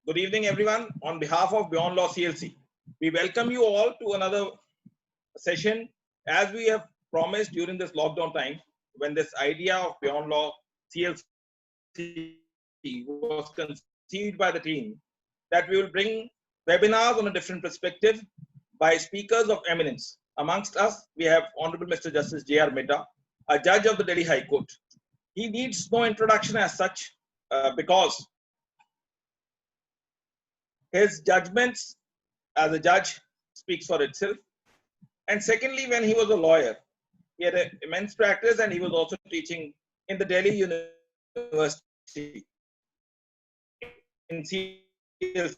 Good evening, everyone. On behalf of Beyond Law CLC, we welcome you all to another session. As we have promised during this lockdown time, when this idea of Beyond Law CLC was conceived by the team, that we will bring webinars on a different perspective by speakers of eminence. Amongst us, we have Honorable Mr. Justice J.R. Midha, a judge of the Delhi High Court. He needs no introduction as such because his judgments as a judge speaks for itself. And secondly, when he was a lawyer, he had an immense practice and he was also teaching in the Delhi University in CLC.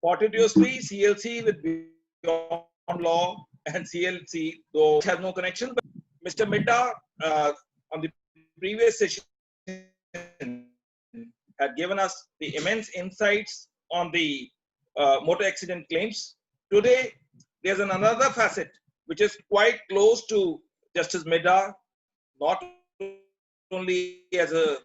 Fortuitously, CLC with Beyond Law and CLC, though has no connection, but Mr. Midha on the previous session had given us the immense insights on the motor accident claims. Today, there's another facet which is quite close to Justice Midha, not only as a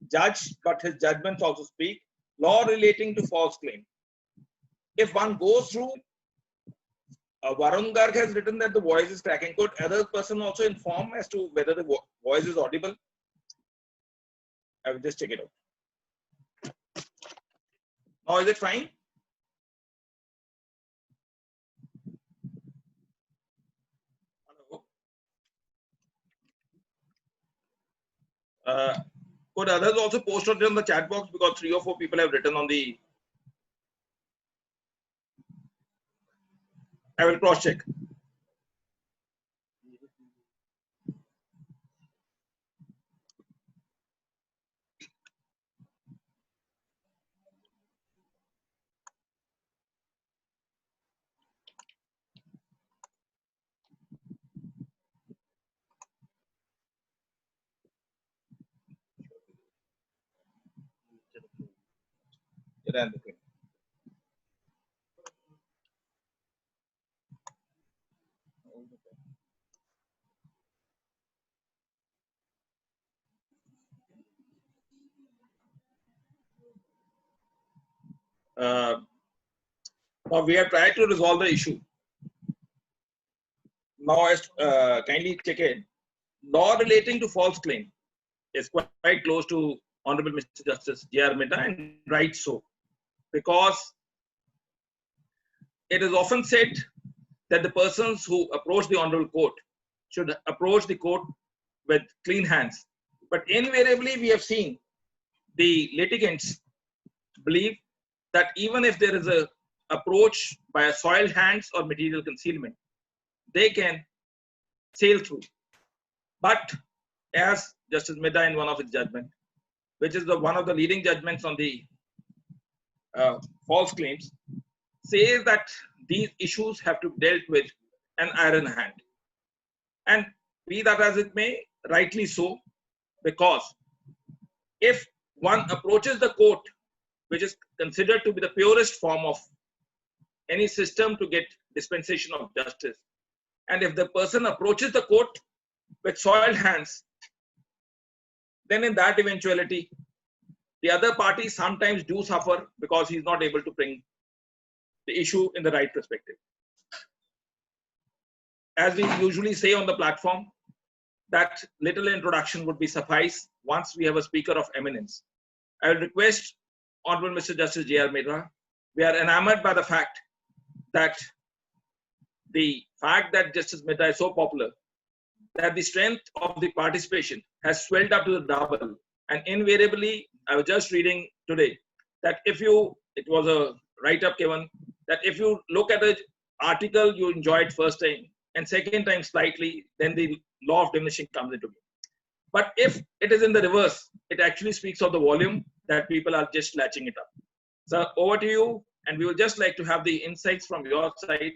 judge, but his judgments also speak, law relating to false claim. If one goes through, Varun Garg has written that the voice is cracking. Could other person also inform as to whether the voice is audible? I will just check it out. Now, is it fine? Could others also post it on the chat box, because 3 or 4 people have written on the. I will cross check. Now we have tried to resolve the issue. Now, kindly check it. Law relating to false claim is quite close to Honorable Mr. Justice J.R. Midha, and right so, because it is often said that the persons who approach the Honorable Court should approach the court with clean hands. But invariably, we have seen the litigants believe that even if there is a approach by a soiled hands or material concealment, they can sail through. But as Justice Midha in one of his judgments, which is one of the leading judgments on the false claims, says that these issues have to be dealt with an iron hand. And be that as it may, rightly so, because if one approaches the court, which is considered to be the purest form of any system to get dispensation of justice, and if the person approaches the court with soiled hands, then in that eventuality, the other party sometimes do suffer because he is not able to bring the issue in the right perspective. As we usually say on the platform, that little introduction would be suffice once we have a speaker of eminence. I will request Honorable Mr. Justice J.R. Midha. We are enamored by the fact that Justice Midha is so popular, that the strength of the participation has swelled up to the double. And invariably, I was just reading today that it was a write-up given, that if you look at the article you enjoyed first time and second time slightly, then the law of diminishing comes into play. But if it is in the reverse, it actually speaks of the volume that people are just latching it up. So over to you, and we would just like to have the insights from your side,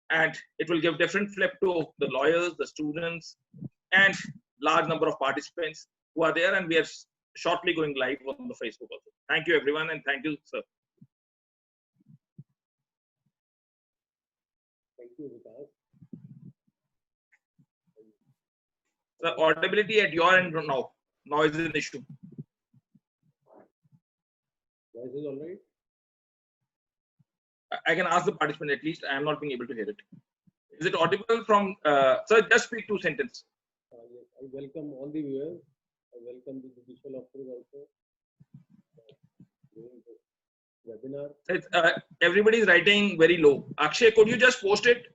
and it will give different flip to the lawyers, the students, and large number of participants who are there, and we are shortly going live on the Facebook also. Thank you everyone, and thank you, sir. Thank you, Vikas. The audibility at your end now is an issue. Voice is all right? I can ask the participant at least. I am not being able to hear it. Is it audible from, sir, just speak 2 sentences. Yes, I welcome all the viewers. I welcome the judicial officers also during this webinar. It's, everybody is writing very low. Akshay, could you just post it?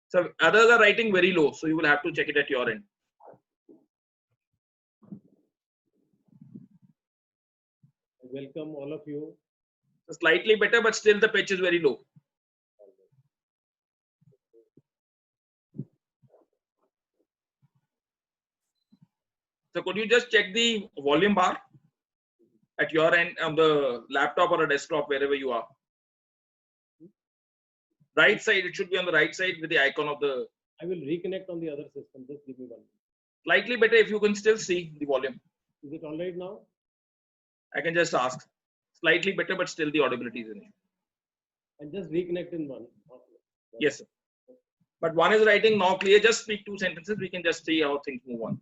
So others are writing very low, so you will have to check it at your end. I welcome all of you. So slightly better, but still the pitch is very low. So could you just check the volume bar at your end on the laptop or a desktop, wherever you are? Right side, it should be on the right side with the icon of the. I will reconnect on the other system. Just give me 1 minute. Slightly better if you can still see the volume. Is it all right now? I can just ask. Slightly better, but still the audibility is in it. And just reconnect in one. Yes, sir. But one is writing now clear. Just speak 2 sentences. We can just see how things move on.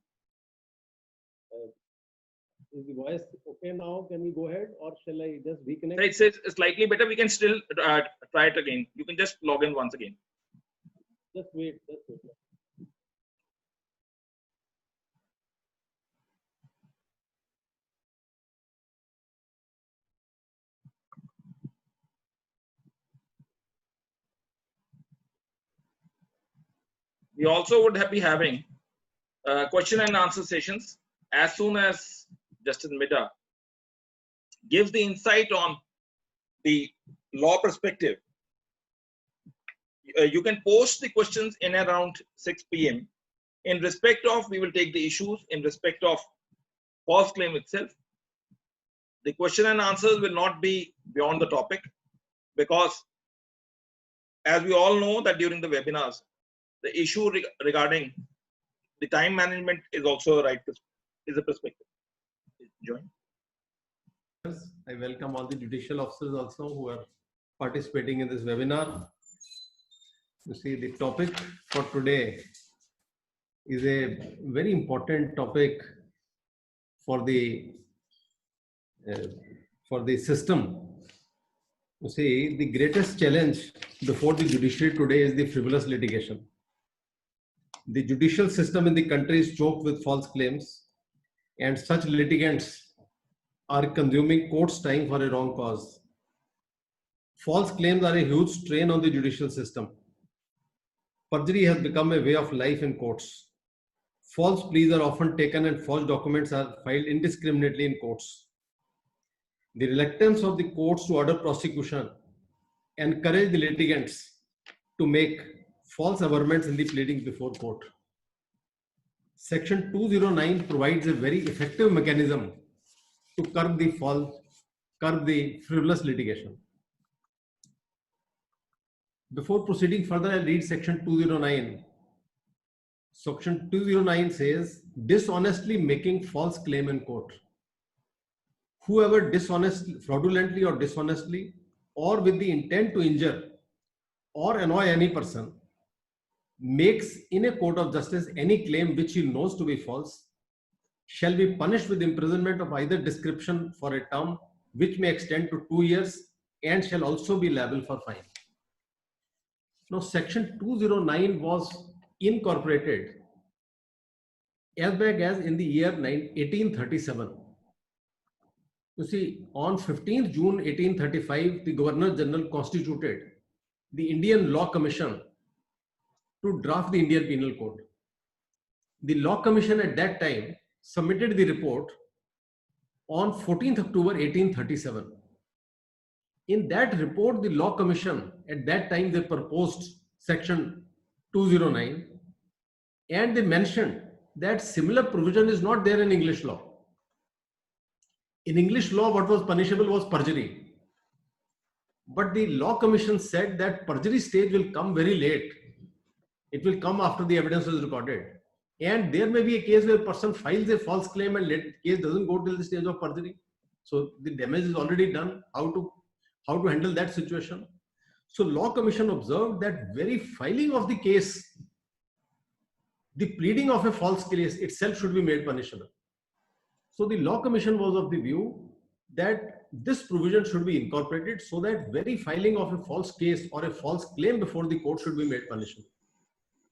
Is the voice okay now? Can we go ahead, or shall I just reconnect? So it says slightly better. We can still try it again. You can just log in once again. Just wait. Just wait. We also would be having question and answer sessions as soon as Justice Midha gives the insight on the law perspective. You can post the questions in around 6 p.m. In respect of, we will take the issues in respect of false claim itself. The question and answers will not be beyond the topic, because as we all know that during the webinars, the issue regarding the time management is also a perspective. Join. I welcome all the judicial officers also who are participating in this webinar. You see, the topic for today is a very important topic for the system. You see, the greatest challenge before the judiciary today is the frivolous litigation. The judicial system in the country is choked with false claims, and such litigants are consuming court's time for a wrong cause. False claims are a huge strain on the judicial system. Perjury has become a way of life in courts. False pleas are often taken and false documents are filed indiscriminately in courts. The reluctance of the courts to order prosecution encourage the litigants to make false averments in the pleadings before court. Section 209 provides a very effective mechanism to curb the frivolous litigation. Before proceeding further, I'll read section 209. Section 209 says, dishonestly making false claim in court. Whoever fraudulently or dishonestly, or with the intent to injure or annoy any person, makes in a court of justice any claim which he knows to be false, shall be punished with imprisonment of either description for a term which may extend to 2 years, and shall also be liable for fine. Now, section 209 was incorporated as back as in the year 1837. You see, on 15th June 1835, the Governor General constituted the Indian Law Commission to draft the Indian Penal Code. The Law Commission at that time submitted the report on 14th October 1837. In that report, the Law Commission at that time they proposed section 209, and they mentioned that similar provision is not there in English law. In English law, what was punishable was perjury. But the Law Commission said that perjury stage will come very late. It will come after the evidence is recorded. And there may be a case where a person files a false claim and the case doesn't go till the stage of perjury. So the damage is already done. How to handle that situation? So Law Commission observed that very filing of the case, the pleading of a false case itself should be made punishable. So the Law Commission was of the view that this provision should be incorporated so that very filing of a false case or a false claim before the court should be made punishable.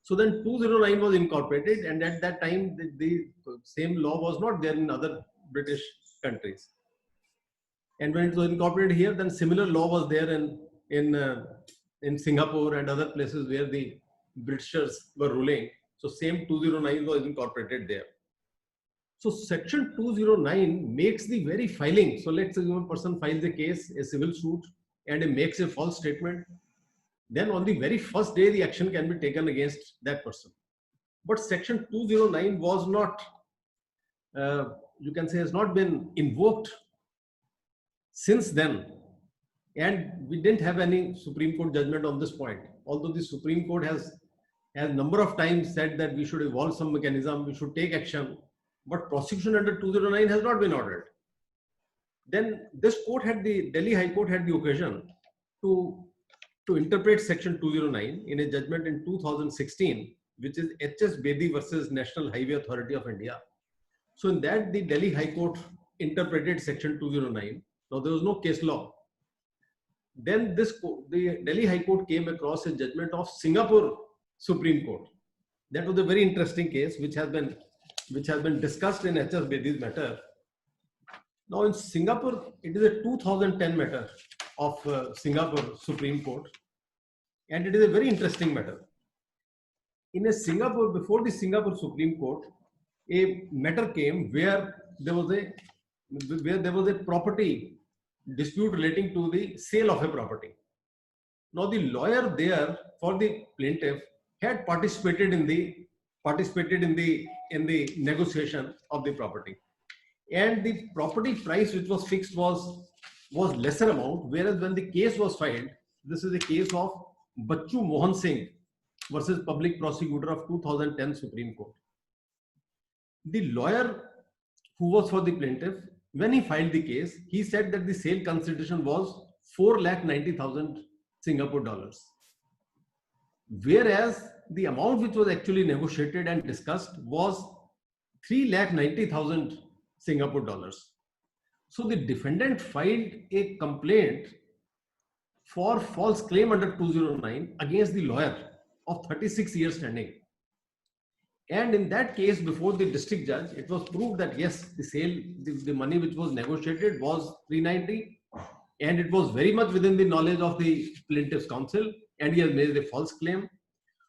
So then 209 was incorporated, and at that time the same law was not there in other British countries. And when it was incorporated here, then similar law was there in Singapore and other places where the Britishers were ruling. So same 209 was incorporated there. So section 209 makes the very filing. So let's say one person files a case, a civil suit, and he makes a false statement. Then on the very first day, the action can be taken against that person. But section 209 was not, you can say, has not been invoked since then. And we didn't have any Supreme Court judgment on this point. Although the Supreme Court has a number of times said that we should evolve some mechanism, we should take action, but prosecution under 209 has not been ordered. Then this court had the Delhi High Court had the occasion to interpret section 209 in a judgment in 2016, which is HS Bedi versus National Highway Authority of India. So in that, the Delhi High Court interpreted section 209. Now there was no case law. Then the Delhi High Court came across a judgment of Singapore Supreme Court. That was a very interesting case which has been discussed in HS Bedi's matter. Now in Singapore, it is a 2010 matter of Singapore Supreme Court, and it is a very interesting matter. In Singapore, before the Singapore Supreme Court, a matter came where there was a property dispute relating to the sale of a property. Now the lawyer there for the plaintiff had participated in the negotiation of the property, and the property price which was fixed was lesser amount, whereas when the case was filed, this is a case of Bachchu Mohan Singh versus Public Prosecutor of 2010 Supreme Court. The lawyer who was for the plaintiff, when he filed the case, he said that the sale consideration was 4,90,000 Singapore dollars, whereas the amount which was actually negotiated and discussed was 3,90,000 Singapore dollars. So the defendant filed a complaint for false claim under 209 against the lawyer of 36 years standing. And in that case, before the district judge, it was proved that yes, the sale, the money which was negotiated was 390, and it was very much within the knowledge of the plaintiff's counsel, and he has made a false claim.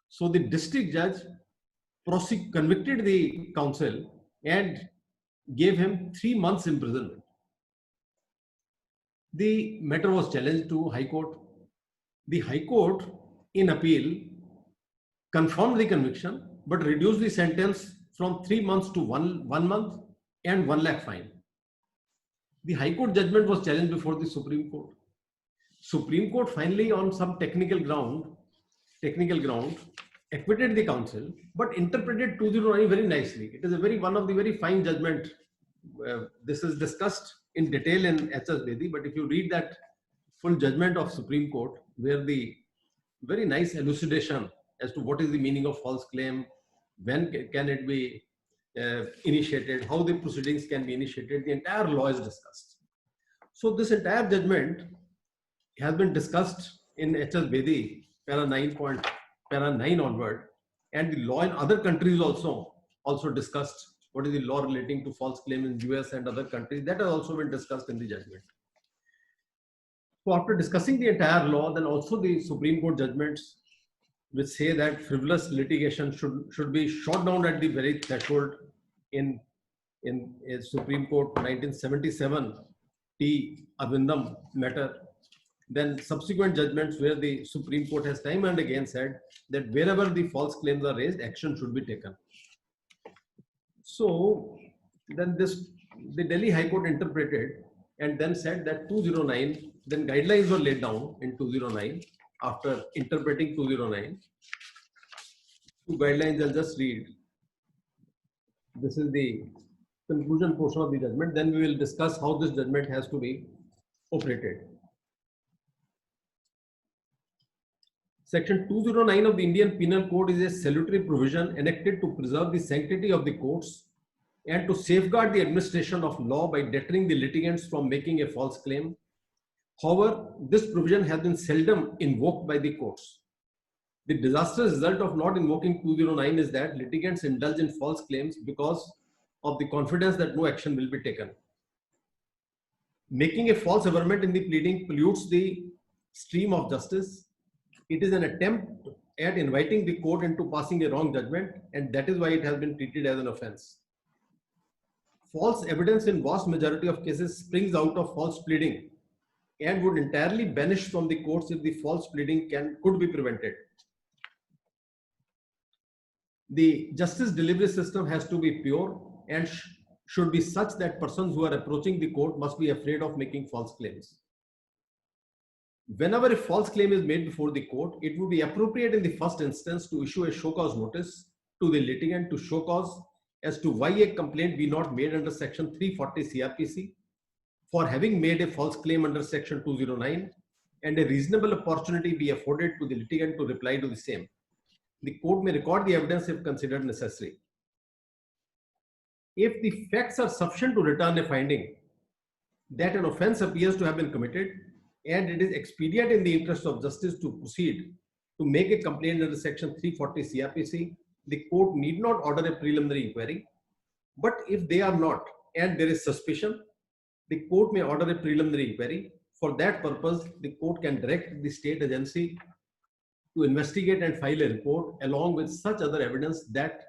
So the district judge convicted the counsel and gave him 3 months imprisonment. The matter was challenged to High Court. The High Court, in appeal, confirmed the conviction but reduced the sentence from 3 months to one month and 1 lakh fine. The High Court judgment was challenged before the Supreme Court. Supreme Court finally, on some technical ground, acquitted the counsel, but interpreted 209 very nicely. It is one of the very fine judgment. This is discussed in detail in HS Bedi, but if you read that full judgment of Supreme Court, where the very nice elucidation as to what is the meaning of false claim, when can it be initiated, how the proceedings can be initiated, the entire law is discussed. So this entire judgment has been discussed in HS Bedi, para 9 onward, and the law in other countries also discussed. What is the law relating to false claim in US and other countries? That has also been discussed in the judgment. So after discussing the entire law, then also the Supreme Court judgments which say that frivolous litigation should be shot down at the very threshold in a Supreme Court 1977 T. Arvindam matter. Then subsequent judgments where the Supreme Court has time and again said that wherever the false claims are raised, action should be taken. So then the Delhi High Court interpreted and then said that 209, then guidelines were laid down in 209 after interpreting 209. Two guidelines I'll just read. This is the conclusion portion of the judgment. Then we will discuss how this judgment has to be operated. Section 209 of the Indian Penal Code is a salutary provision enacted to preserve the sanctity of the courts and to safeguard the administration of law by deterring the litigants from making a false claim. However, this provision has been seldom invoked by the courts. The disastrous result of not invoking 209 is that litigants indulge in false claims because of the confidence that no action will be taken. Making a false averment in the pleading pollutes the stream of justice. It is an attempt at inviting the court into passing a wrong judgment, and that is why it has been treated as an offense. False evidence in vast majority of cases springs out of false pleading and would entirely banish from the courts if the false pleading could be prevented. The justice delivery system has to be pure and should be such that persons who are approaching the court must be afraid of making false claims. Whenever a false claim is made before the court, it would be appropriate in the first instance to issue a show cause notice to the litigant to show cause as to why a complaint be not made under section 340 CRPC for having made a false claim under section 209, and a reasonable opportunity be afforded to the litigant to reply to the same. The court may record the evidence if considered necessary. If the facts are sufficient to return a finding that an offense appears to have been committed and it is expedient in the interest of justice to proceed to make a complaint under section 340 CRPC, the court need not order a preliminary inquiry. But if they are not and there is suspicion, the court may order a preliminary inquiry. For that purpose, the court can direct the state agency to investigate and file a report along with such other evidence that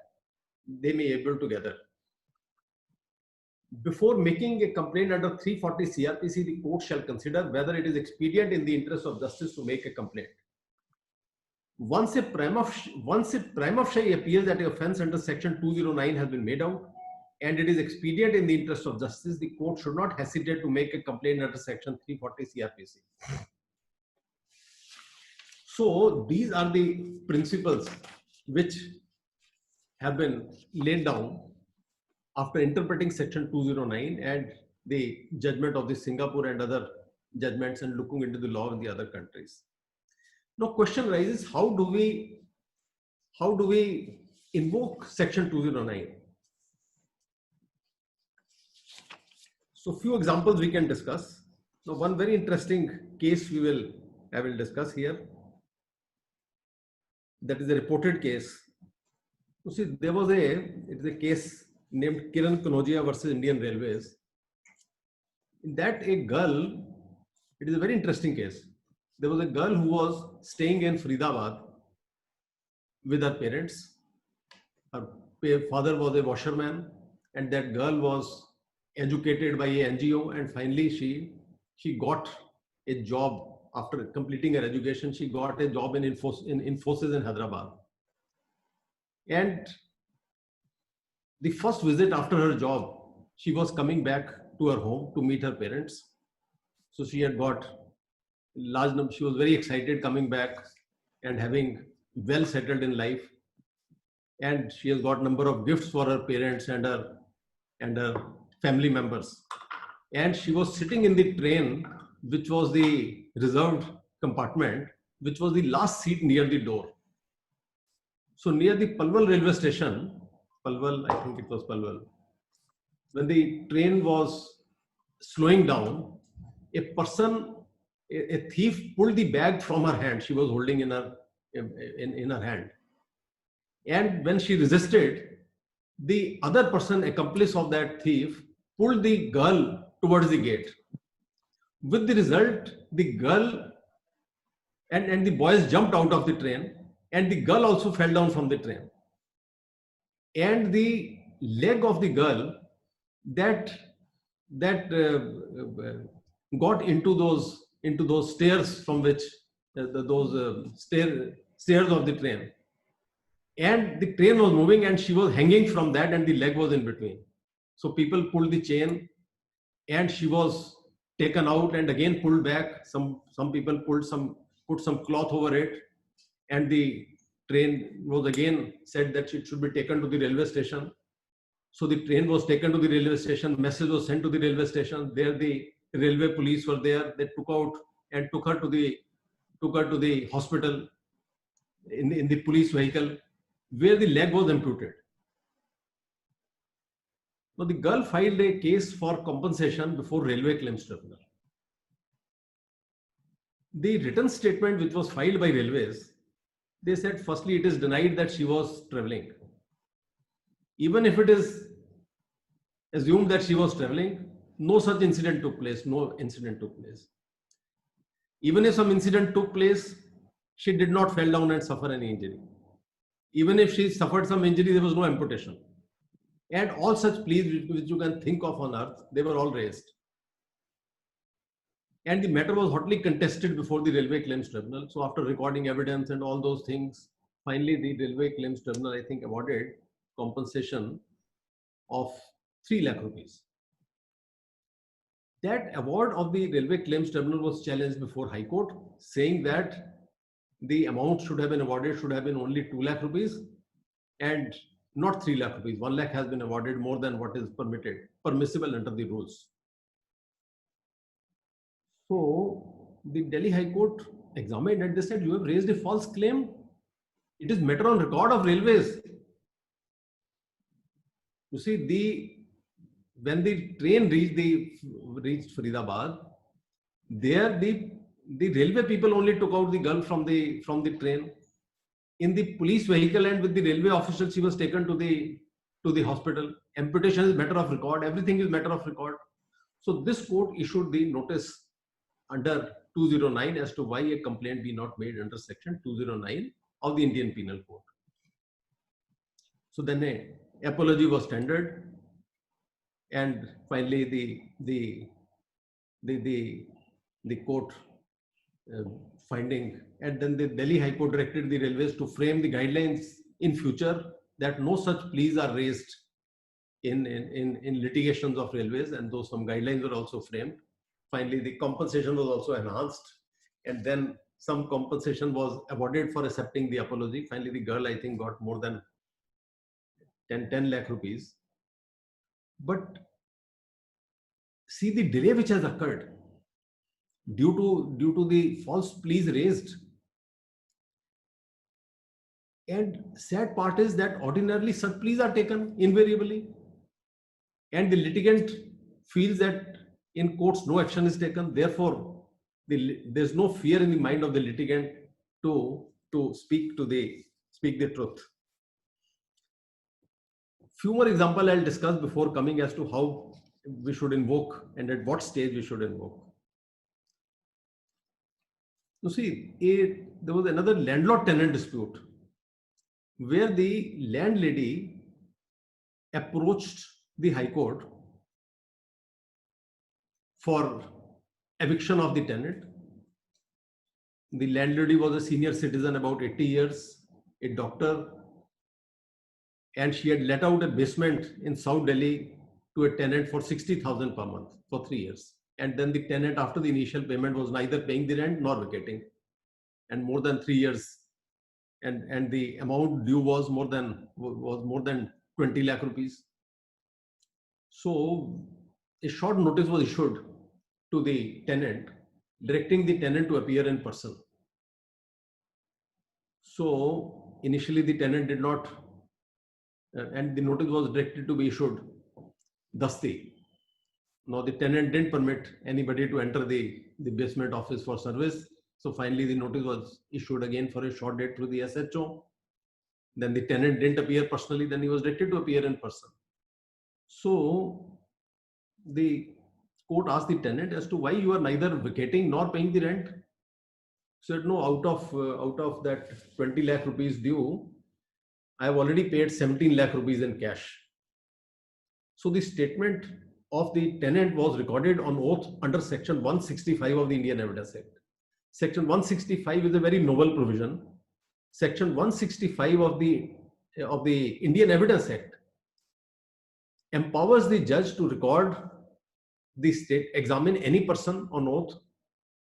they may be able to gather. Before making a complaint under 340 CRPC, the court shall consider whether it is expedient in the interest of justice to make a complaint. Once a prima facie appears that the offense under section 209 has been made out and it is expedient in the interest of justice, the court should not hesitate to make a complaint under section 340 CRPC. So these are the principles which have been laid down after interpreting section 209 and the judgment of the Singapore and other judgments and looking into the law in the other countries. Now question arises, how do we invoke section 209? So few examples we can discuss. Now one very interesting case I will discuss here. That is a reported case. You see, it is a case named Kiran Kanodia versus Indian Railways. In that, it is a very interesting case. There was a girl who was staying in Faridabad with her parents. Her father was a washerman, and that girl was educated by a NGO, and finally she got a job. After completing her education, she got a job in Infosys in Hyderabad. And the first visit after her job, she was coming back to her home to meet her parents. So she had got large number. She was very excited coming back and having well settled in life. And she has got number of gifts for her parents and her family members. And she was sitting in the train, which was the reserved compartment, which was the last seat near the door. So near the Palwal railway station, I think it was Palwal, when the train was slowing down, a thief pulled the bag from her hand. She was holding in her hand. And when she resisted, the other person, accomplice of that thief, pulled the girl towards the gate. With the result, the girl and the boys jumped out of the train, and the girl also fell down from the train. And the leg of the girl that got into those stairs from which stairs of the train, and the train was moving and she was hanging from that, and the leg was in between. So people pulled the chain, and she was taken out and again pulled back. Some people put some cloth over it, and the train was again said that it should be taken to the railway station. So the train was taken to the railway station. Message was sent to the railway station. There the railway police were there. They took her to the hospital in the police vehicle, where the leg was amputated. Now, the girl filed a case for compensation before Railway Claims Tribunal. The written statement which was filed by Railways, they said firstly it is denied that she was travelling. Even if it is assumed that she was travelling, no such incident took place, no incident took place. Even if some incident took place, she did not fall down and suffer any injury. Even if she suffered some injury, there was no amputation. And all such pleas which you can think of on earth, they were all raised. And the matter was hotly contested before the Railway Claims Tribunal. So after recording evidence and all those things, finally the Railway Claims Tribunal, I think, awarded compensation of 3 lakh rupees. That award of the Railway Claims Tribunal was challenged before High Court, saying that the amount should have been awarded should have been only 2 lakh rupees and not 3 lakh rupees. 1 lakh has been awarded more than what is permissible under the rules. So the Delhi High Court examined and they said, you have raised a false claim. It is matter on record of Railways. You see, when the train reached Faridabad, there the railway people only took out the girl from the train. In the police vehicle and with the railway officials, she was taken to the hospital. Amputation is matter of record. Everything is matter of record. So this court issued the notice under 209 as to why a complaint be not made under section 209 of the Indian Penal Code. So then an apology was tendered, and finally the court finding, and then the Delhi High Court directed the railways to frame the guidelines in future that no such pleas are raised in litigations of railways, and though some guidelines were also framed. Finally, the compensation was also enhanced, and then some compensation was awarded for accepting the apology. Finally, the girl, I think, got more than 10 lakh rupees. But see the delay which has occurred due to the false pleas raised. And sad part is that ordinarily such pleas are taken invariably, and the litigant feels that in courts no action is taken. Therefore, there's no fear in the mind of the litigant to speak the truth. Few more examples I'll discuss before coming as to how we should invoke and at what stage we should invoke. You see, there was another landlord-tenant dispute where the landlady approached the High Court for eviction of the tenant. The landlady was a senior citizen, about 80 years, a doctor, and she had let out a basement in South Delhi to a tenant for 60,000 per month for 3 years. And then the tenant, after the initial payment, was neither paying the rent nor vacating, and more than 3 years, and the amount due was more than 20 lakh rupees. So a short notice was issued to the tenant, directing the tenant to appear in person. So initially the tenant did not, and the notice was directed to be issued Dasti. Now the tenant didn't permit anybody to enter the basement office for service. So finally the notice was issued again for a short date through the SHO. Then the tenant didn't appear personally, then he was directed to appear in person. So the court asked the tenant as to why you are neither vacating nor paying the rent. He said, no, out of that 20 lakh rupees due, I have already paid 17 lakh rupees in cash. So the statement of the tenant was recorded on oath under section 165 of the Indian Evidence Act. Section 165 is a very novel provision. Section 165 of the Indian Evidence Act empowers the judge to record the state, examine any person on oath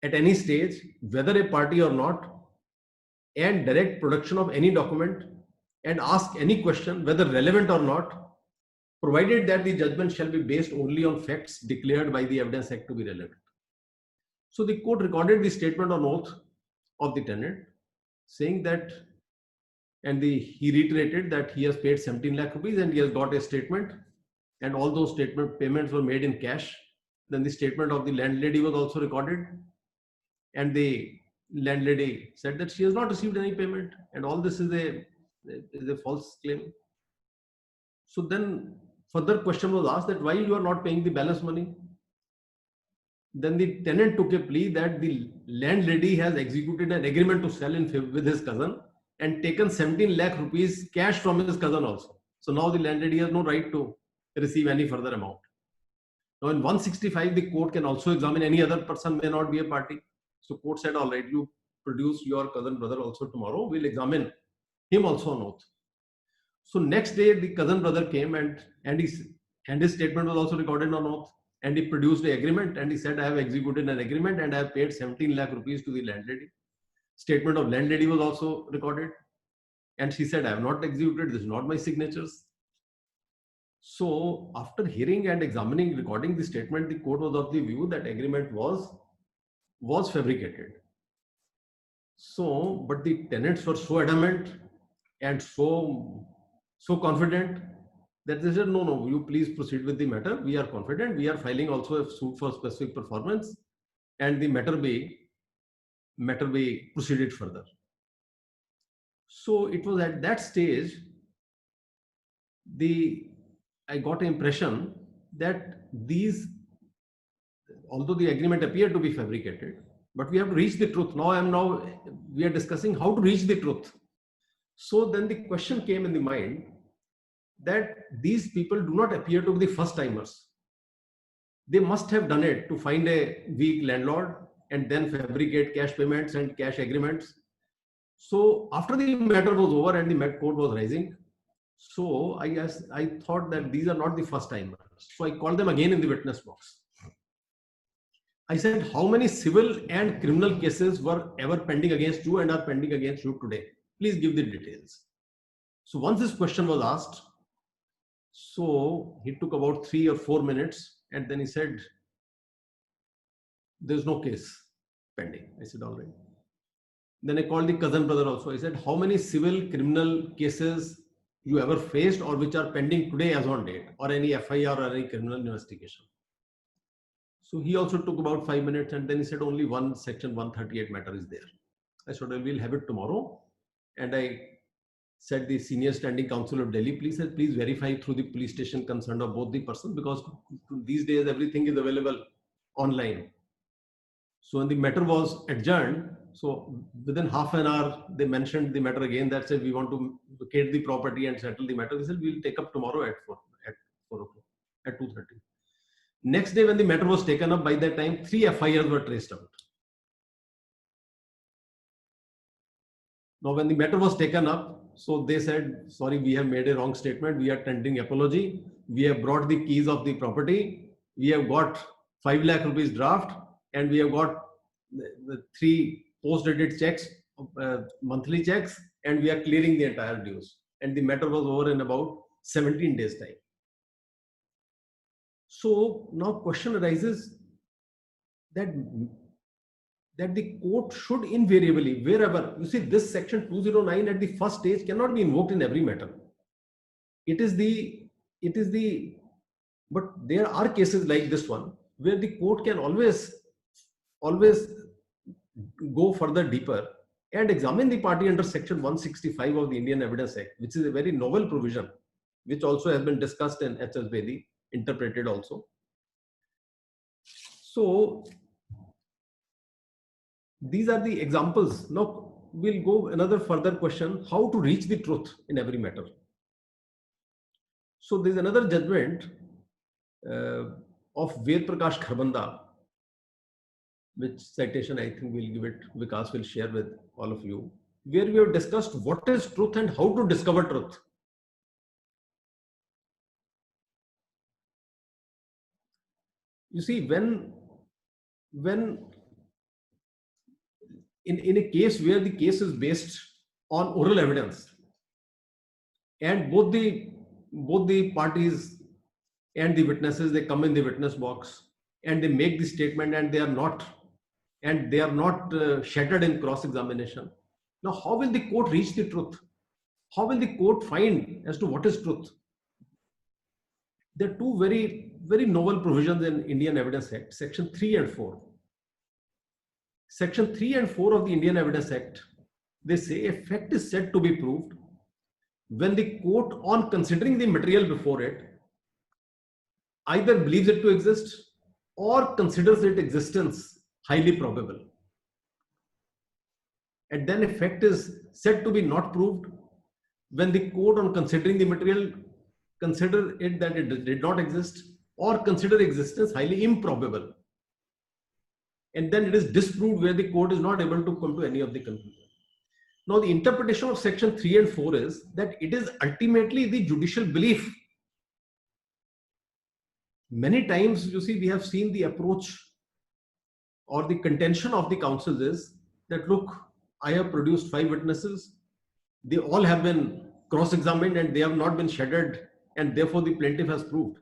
at any stage, whether a party or not, and direct production of any document and ask any question, whether relevant or not, provided that the judgment shall be based only on facts declared by the Evidence Act to be relevant. So the court recorded the statement on oath of the tenant, saying that, and he reiterated that he has paid 17 lakh rupees and he has got a statement and all those payments were made in cash. Then the statement of the landlady was also recorded, and the landlady said that she has not received any payment, and all this is a false claim. So then further question was asked that why you are not paying the balance money. Then the tenant took a plea that the landlady has executed an agreement to sell with his cousin and taken 17 lakh rupees cash from his cousin also. So now the landlady has no right to receive any further amount. Now in 165, the court can also examine any other person may not be a party. So court said, all right, you produce your cousin brother also tomorrow. We'll examine him also on oath. So next day, the cousin brother came and his statement was also recorded on oath. And he produced the agreement and he said, I have executed an agreement and I have paid 17 lakh rupees to the landlady. Statement of landlady was also recorded. And she said, I have not executed, this is not my signatures. So after hearing and examining, recording the statement, the court was of the view that agreement was fabricated. So, but the tenants were so adamant and so confident that they said, no, you please proceed with the matter. We are confident. We are filing also a suit for specific performance, and the matter be proceeded further. So it was at that stage I got an impression that although the agreement appeared to be fabricated, but we have to reach the truth. Now we are discussing how to reach the truth. So then the question came in the mind that these people do not appear to be the first timers. They must have done it to find a weak landlord and then fabricate cash payments and cash agreements. So after the matter was over and the court was rising, so I thought that these are not the first timers. So I called them again in the witness box. I said, how many civil and criminal cases were ever pending against you and are pending against you today? Please give the details. So once this question was asked, so he took about 3 or 4 minutes and then he said, there's no case pending. I said, all right. Then I called the cousin brother also. I said, how many civil criminal cases you ever faced or which are pending today as on date, or any FIR or any criminal investigation? So he also took about 5 minutes and then he said, only one section 138 matter is there. I said, well, we'll have it tomorrow. And I said, the senior standing counsel of Delhi, please verify through the police station concerned of both the person, because these days everything is available online. So when the matter was adjourned, so within half an hour, they mentioned the matter again. That said, we want to vacate the property and settle the matter. They said, we'll take up tomorrow at 4 o'clock, at 2:30. Next day, when the matter was taken up, by that time, 3 FIRs were traced out. Now, when the matter was taken up, so they said, sorry, we have made a wrong statement. We are tendering apology. We have brought the keys of the property. We have got 5 lakh rupees draft, and we have got the 3 post-dated checks, monthly checks, and we are clearing the entire dues. And the matter was over in about 17 days' time. So now question arises that the court should invariably, wherever, you see, this section 209 at the first stage cannot be invoked in every matter. But there are cases like this one where the court can always go further deeper and examine the party under section 165 of the Indian Evidence Act, which is a very novel provision, which also has been discussed in HS Bedi, interpreted also. So these are the examples. Now we'll go another further question, how to reach the truth in every matter. So there's another judgment of Ved Prakash Kharbanda, which citation I think we'll give it, Vikas will share with all of you, where we have discussed what is truth and how to discover truth. You see, when in a case where the case is based on oral evidence and both the parties and the witnesses, they come in the witness box and they make the statement and they are not shattered in cross-examination. Now, how will the court reach the truth? How will the court find as to what is truth? There are two very, very novel provisions in Indian Evidence Act, Section 3 and 4. Section 3 and 4 of the Indian Evidence Act, they say a fact is said to be proved when the court, on considering the material before it, either believes it to exist or considers its existence highly probable. And then a fact is said to be not proved when the court, on considering the material, consider it that it did not exist or consider existence highly improbable. And then it is disproved where the court is not able to come to any of the conclusion. Now, the interpretation of Section 3 and 4 is that it is ultimately the judicial belief. Many times, you see, we have seen the approach or the contention of the counsels is that, look, I have produced 5 witnesses. They all have been cross-examined and they have not been shredded, and therefore the plaintiff has proved.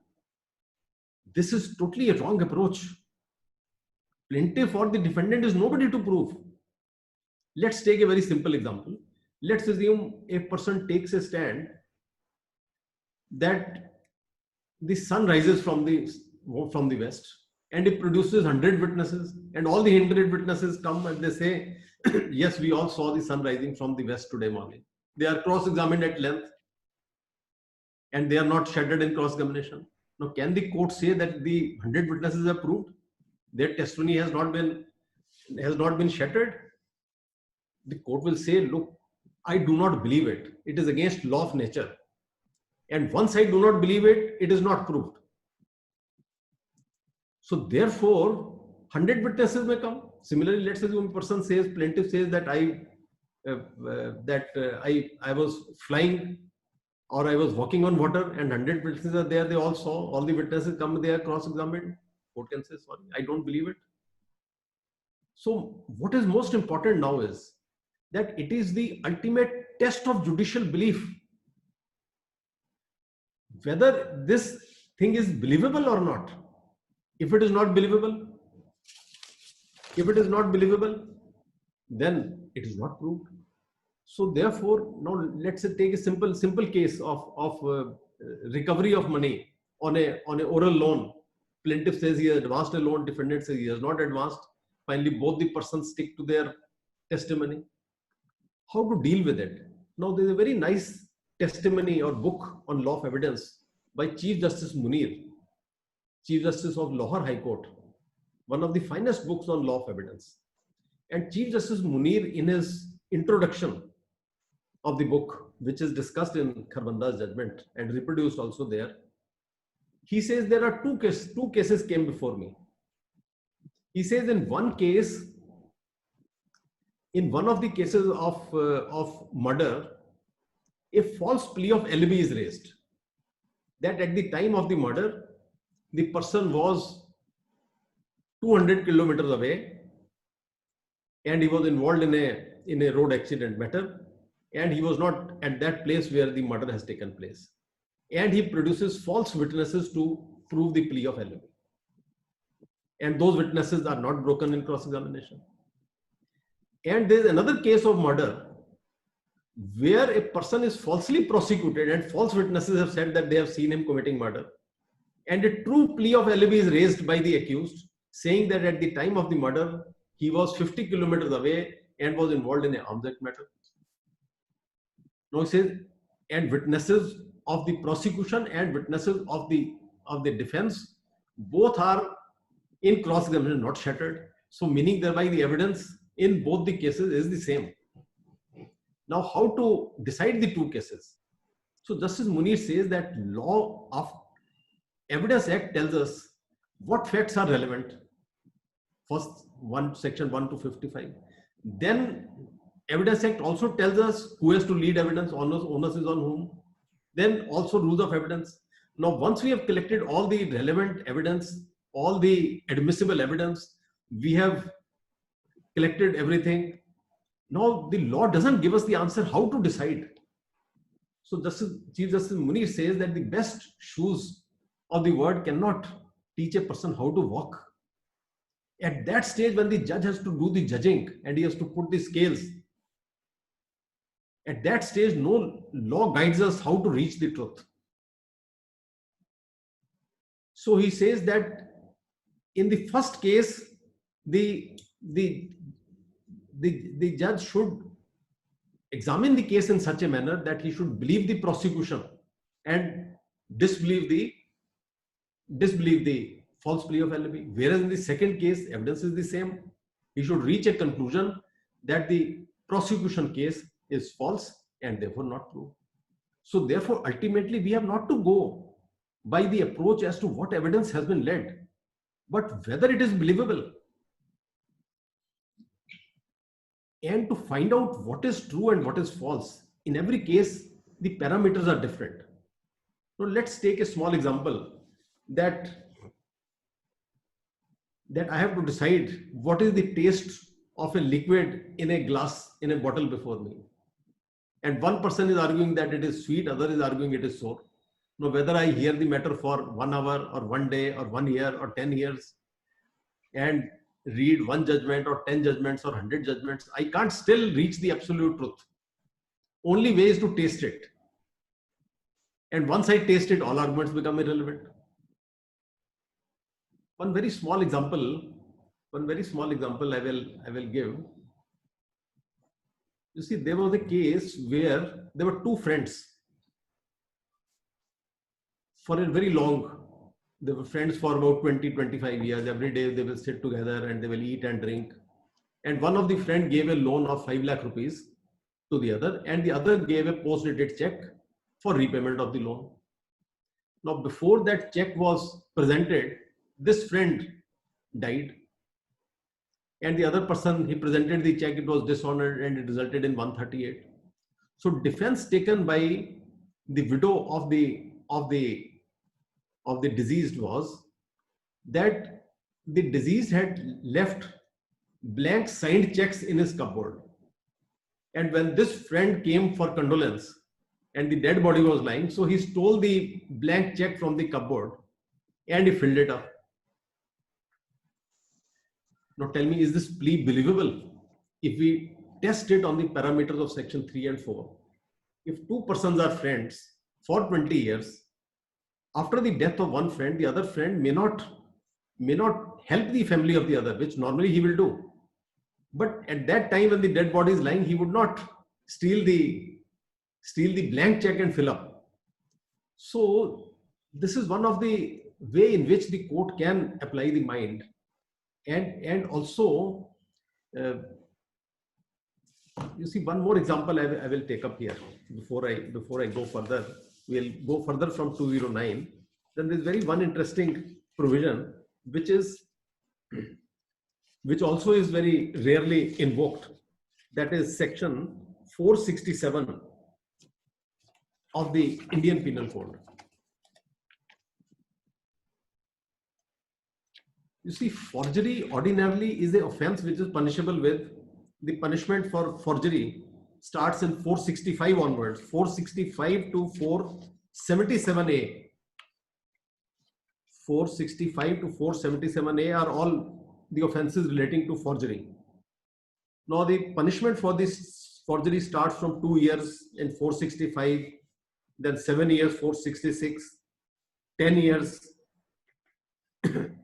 This is totally a wrong approach. Plaintiff or the defendant is nobody to prove. Let's take a very simple example. Let's assume a person takes a stand that the sun rises from the west, and it produces 100 witnesses, and all the 100 witnesses come and they say, yes, we all saw the sun rising from the west today morning. They are cross-examined at length and they are not shredded in cross-examination. Now, can the court say that the 100 witnesses have proved their testimony has not been shattered? The court will say, look, I do not believe it. It is against law of nature. And once I do not believe it, it is not proved. So therefore, 100 witnesses may come. Similarly, let's assume a person says, plaintiff says that I was flying or I was walking on water, and 100 witnesses are there. They all saw, all the witnesses come, they are cross-examined. Court can say, sorry, I don't believe it. So what is most important now is that it is the ultimate test of judicial belief, whether this thing is believable or not. If it is not believable, then it is not proved. So therefore, now let's say take a simple case of recovery of money on a oral loan. Plaintiff says he has advanced a loan, defendant says he has not advanced. Finally, both the persons stick to their testimony. How to deal with it? Now, there's a very nice testimony or book on law of evidence by Chief Justice Munir, Chief Justice of Lahore High Court, one of the finest books on law of evidence. And Chief Justice Munir, in his introduction of the book, which is discussed in Kharbanda's judgment and reproduced also there, he says there are two cases came before me. He says in one case, in one of the cases of murder, a false plea of alibi is raised. That at the time of the murder, the person was 200 kilometers away and he was involved in a road accident matter, and he was not at that place where the murder has taken place. And he produces false witnesses to prove the plea of alibi. And those witnesses are not broken in cross-examination. And there is another case of murder where a person is falsely prosecuted and false witnesses have said that they have seen him committing murder. And a true plea of alibi is raised by the accused, saying that at the time of the murder, he was 50 kilometers away and was involved in an arms act matter. Now he says, and witnesses of the prosecution and witnesses of the defense, both are in cross-examination, not shattered. So meaning thereby the evidence in both the cases is the same. Now, how to decide the two cases? So Justice Munir says that law of Evidence Act tells us what facts are relevant. First, section 1 to 55. Then Evidence Act also tells us who has to lead evidence, onus is on whom. Then also rules of evidence. Now, once we have collected all the relevant evidence, all the admissible evidence, we have collected everything. Now, the law doesn't give us the answer how to decide. So Chief Justice Munir says that the best shoes of the word cannot teach a person how to walk. At that stage, when the judge has to do the judging and he has to put the scales, at that stage, no law guides us how to reach the truth. So he says that in the first case, the judge should examine the case in such a manner that he should believe the prosecution and disbelieve the false plea of alibi. Whereas in the second case, evidence is the same. He should reach a conclusion that the prosecution case is false and therefore not true. So therefore, ultimately, we have not to go by the approach as to what evidence has been led, but whether it is believable. And to find out what is true and what is false, in every case, the parameters are different. Now, let's take a small example that I have to decide what is the taste of a liquid in a glass, in a bottle before me. And one person is arguing that it is sweet, other is arguing it is sour. Now, whether I hear the matter for 1 hour or 1 day or 1 year or 10 years and read one judgment or 10 judgments or 100 judgments, I can't still reach the absolute truth. Only way is to taste it. And once I taste it, all arguments become irrelevant. One very small example I will give. You see, there was a case where there were two friends. For a very long, they were friends for about 20-25 years. Every day they will sit together and they will eat and drink. And one of the friend gave a loan of 5 lakh rupees to the other, and the other gave a post-dated check for repayment of the loan. Now, before that check was presented, this friend died. And the other person, he presented the check, it was dishonored and it resulted in 138. So defense taken by the widow of the deceased was that the deceased had left blank signed checks in his cupboard. And when this friend came for condolence and the dead body was lying, so he stole the blank check from the cupboard and he filled it up. Now tell me, is this plea believable? If we test it on the parameters of section 3 and 4, if two persons are friends for 20 years, after the death of one friend, the other friend may not help the family of the other, which normally he will do. But at that time when the dead body is lying, he would not steal the blank check and fill up. So this is one of the way in which the court can apply the mind. And also, you see, one more example I will take up here before I go further. We'll go further from 209. Then there's one interesting provision which also is very rarely invoked. That is section 467 of the Indian Penal Code. You see, forgery ordinarily is an offense which is punishable with the punishment for forgery starts in 465 onwards, 465 to 477A. 465 to 477A are all the offenses relating to forgery. Now, the punishment for this forgery starts from 2 years in 465, then 7 years, 466, 10 years.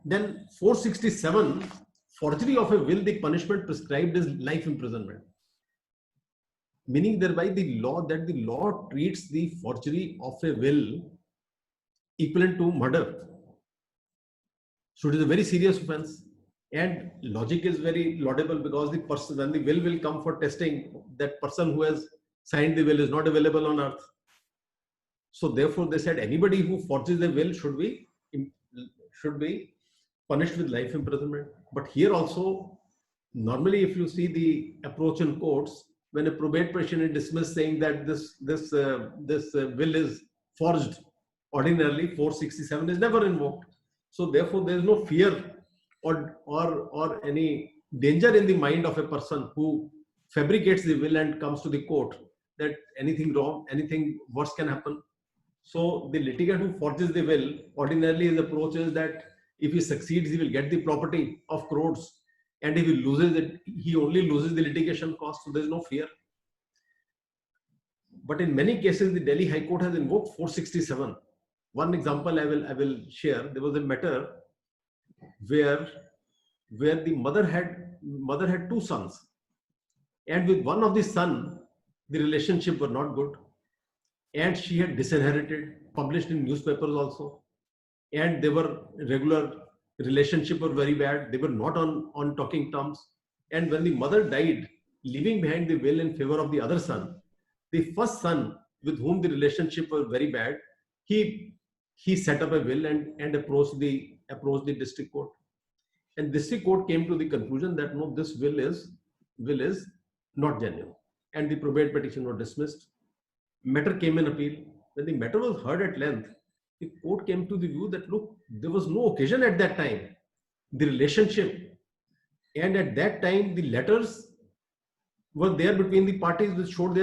Then 467, forgery of a will, the punishment prescribed is life imprisonment. Meaning thereby the law treats the forgery of a will equivalent to murder. So it is a very serious offense. And logic is very laudable because the person, when the will come for testing, that person who has signed the will is not available on earth. So therefore they said anybody who forges a will should be punished with life imprisonment. But here also, normally if you see the approach in courts, when a probate petition is dismissed saying that this will is forged, ordinarily 467 is never invoked. So therefore there is no fear or any danger in the mind of a person who fabricates the will and comes to the court that anything wrong, anything worse can happen. So the litigant who forges the will, ordinarily his approach is that if he succeeds, he will get the property of crores, and if he loses it, he only loses the litigation cost, so there is no fear. But in many cases, the Delhi High Court has invoked 467 One example I will share. There was a matter where the mother had two sons, and with one of the son, the relationship were not good, and she had disinherited, published in newspapers also, and they were regular relationship were very bad. They were not on talking terms. And when the mother died, leaving behind the will in favor of the other son, the first son with whom the relationship was very bad, he set up a will and approached the district court. And district court came to the conclusion that no, this will is not genuine, and the probate petition was dismissed. Matter came in appeal. When the matter was heard at length, the court came to the view that look, there was no occasion at that time. The relationship, and at that time the letters were there between the parties which showed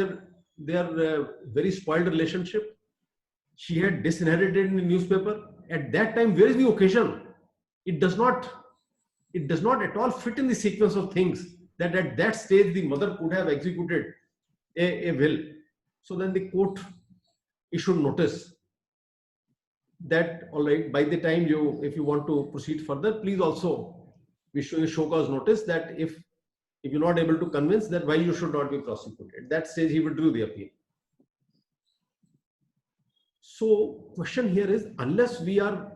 their very spoiled relationship. She had disinherited in the newspaper. At that time, where is the occasion? It does not at all fit in the sequence of things that at that stage the mother could have executed a will. So then the court issued notice that, all right, by the time if you want to proceed further, please also issue a show cause notice that if you're not able to convince, that why you should not be prosecuted. At that stage, he withdrew the appeal. So question here is, unless we are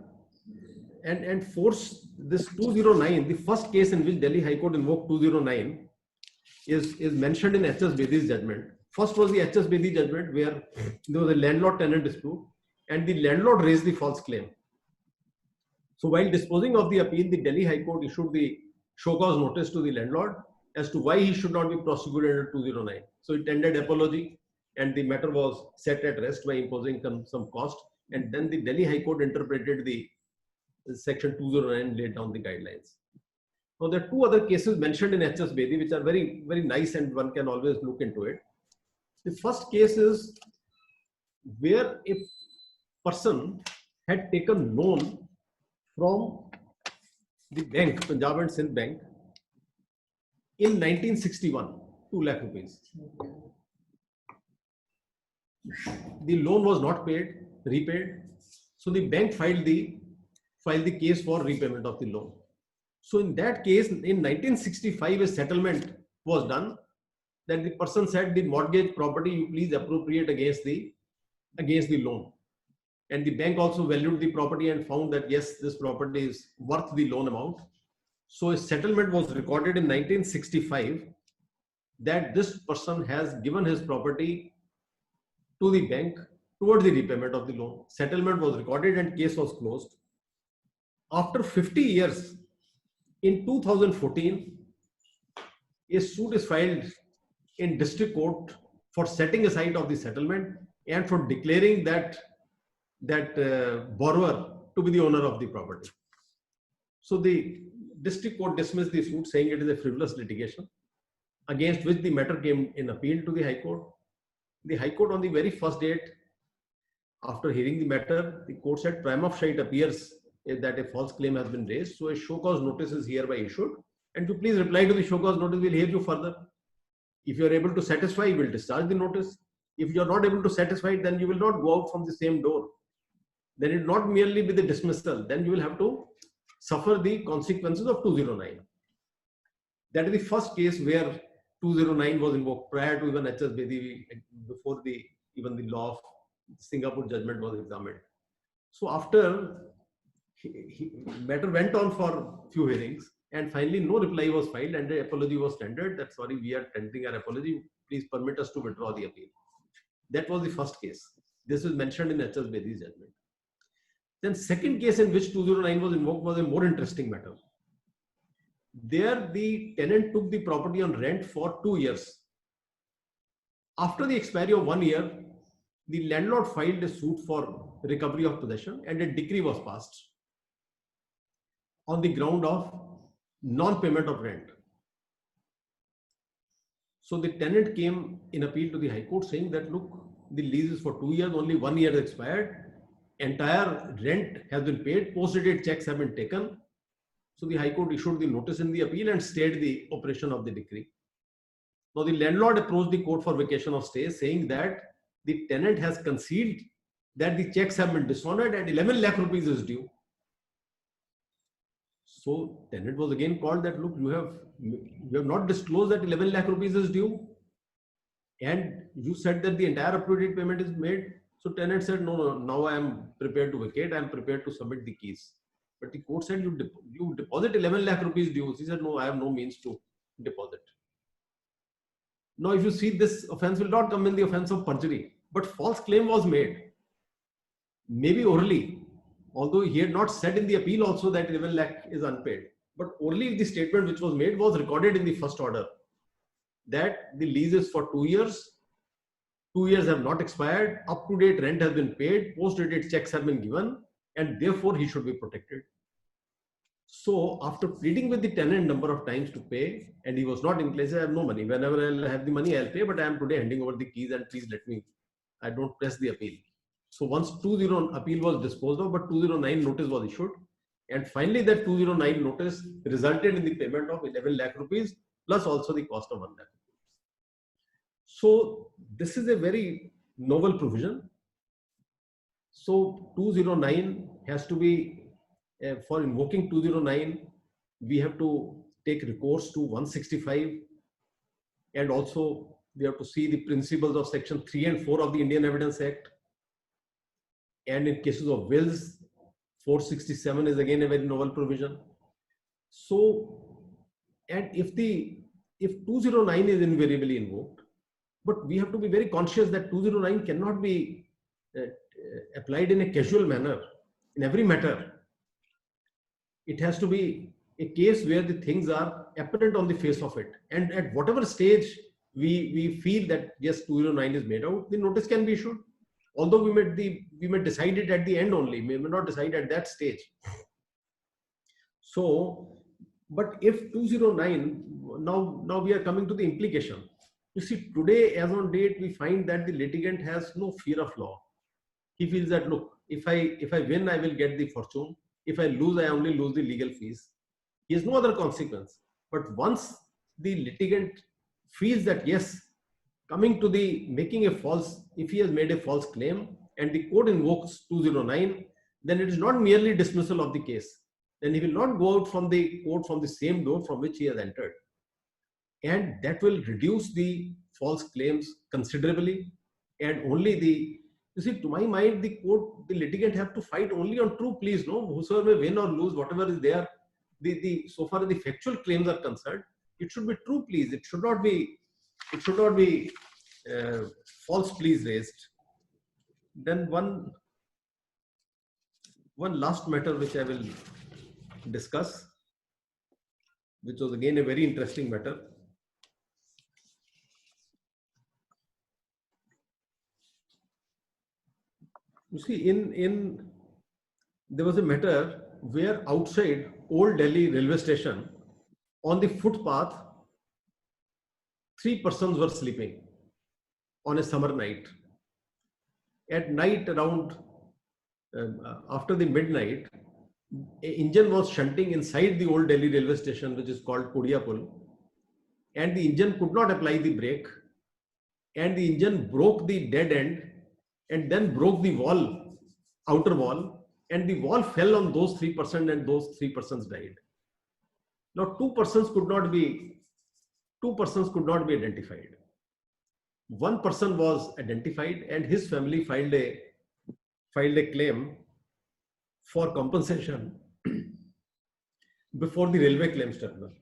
and force this 209, the first case in which Delhi High Court invoked 209 is mentioned in H.S. Bedi's judgment. First was the H.S. Bedi judgment where there was a landlord-tenant dispute and the landlord raised the false claim. So while disposing of the appeal, the Delhi High Court issued the show cause notice to the landlord as to why he should not be prosecuted under 209. So it tendered apology and the matter was set at rest by imposing some cost. And then the Delhi High Court interpreted the section 209 and laid down the guidelines. Now there are two other cases mentioned in H.S. Bedi which are very, very nice and one can always look into it. The first case is where a person had taken loan from the bank, Punjab and Sindh Bank, in 1961, 2 lakh rupees. The loan was not repaid. So the bank filed the case for repayment of the loan. So in that case, in 1965, a settlement was done that the person said the mortgage property you please appropriate against the loan. And the bank also valued the property and found that yes, this property is worth the loan amount. So a settlement was recorded in 1965 that this person has given his property to the bank towards the repayment of the loan. Settlement was recorded and case was closed. After 50 years, in 2014, a suit is filed in district court for setting aside of the settlement and for declaring that borrower to be the owner of the property. So the district court dismissed the suit, saying it is a frivolous litigation, against which the matter came in appeal to the High Court. The High Court on the very first date, after hearing the matter, the court said prima facie it appears that a false claim has been raised. So a show cause notice is hereby issued. And to please reply to the show cause notice, we'll hear you further. If you are able to satisfy, you will discharge the notice. If you are not able to satisfy, then you will not go out from the same door. Then it will not merely be the dismissal. Then you will have to suffer the consequences of 209. That is the first case where 209 was invoked prior to even H.S. Bedi, before even the law of Singapore judgment was examined. So after matter went on for few hearings and finally no reply was filed and the apology was tendered that sorry, we are tendering our apology, please permit us to withdraw the appeal. That was the first case. This is mentioned in H.S. Bedi's judgment. Then second case in which 209 was invoked was a more interesting matter. There the tenant took the property on rent for 2 years. After the expiry of 1 year, the landlord filed a suit for recovery of possession and a decree was passed on the ground of non-payment of rent. So the tenant came in appeal to the High Court saying that look, the lease is for 2 years, only 1 year has expired, entire rent has been paid, post-dated checks have been taken. So the High Court issued the notice in the appeal and stayed the operation of the decree. Now the landlord approached the court for vacation of stay saying that the tenant has concealed that the checks have been dishonored and 11 lakh rupees is due. So tenant was again called that, look, you have not disclosed that 11 lakh rupees is due. And you said that the entire up to date payment is made. So tenant said, no, now I am prepared to vacate. I am prepared to submit the keys. But the court said, you deposit 11 lakh rupees dues. He said, no, I have no means to deposit. Now, if you see, this offense will not come in the offense of perjury, but false claim was made. Maybe orally, although he had not said in the appeal also that 11 lakh is unpaid. But orally, the statement which was made was recorded in the first order, that the lease is for 2 years. 2 years have not expired. Up to date rent has been paid. Post dated checks have been given, and therefore he should be protected. So after pleading with the tenant number of times to pay, and he was not in place, I have no money. Whenever I'll have the money, I'll pay, but I am today handing over the keys and please let me, I don't press the appeal. So once 20 appeal was disposed of, but 209 notice was issued. And finally that 209 notice resulted in the payment of 11 lakh rupees plus also the cost of 1 lakh. So this is a very novel provision. So 209 has to be, for invoking 209, we have to take recourse to 165, and also we have to see the principles of section 3 and 4 of the Indian Evidence Act. And in cases of wills, 467 is again a very novel provision. So, and if 209 is invariably invoked, but we have to be very conscious that 209 cannot be applied in a casual manner in every matter. It has to be a case where the things are apparent on the face of it. And at whatever stage we feel that yes, 209 is made out, the notice can be issued. Although we may decide it at the end only, we may not decide at that stage. So, but if 209, now we are coming to the implication. You see, today as on date, we find that the litigant has no fear of law. He feels that, look, if I win, I will get the fortune. If I lose, I only lose the legal fees. He has no other consequence. But once the litigant feels that yes, coming to the making a false, if he has made a false claim and the court invokes 209, then it is not merely dismissal of the case. Then he will not go out from the court from the same door from which he has entered. And that will reduce the false claims considerably. And only you see, to my mind, the litigant have to fight only on true pleas, no? Whosoever may win or lose, whatever is there, so far as the factual claims are concerned, it should be true pleas. It should not be false pleas raised. Then one last matter which I will discuss, which was again a very interesting matter. You see, there was a matter where outside Old Delhi railway station, on the footpath, 3 persons were sleeping on a summer night. At night, around after the midnight, an engine was shunting inside the Old Delhi railway station, which is called Kodiyapul, and the engine could not apply the brake, and the engine broke the dead end and then broke the wall, outer wall, and the wall fell on those 3 persons, and those 3 persons died. Now, 2 persons could not be identified. 1 person was identified, and his family filed a claim for compensation before the Railway Claims Tribunal.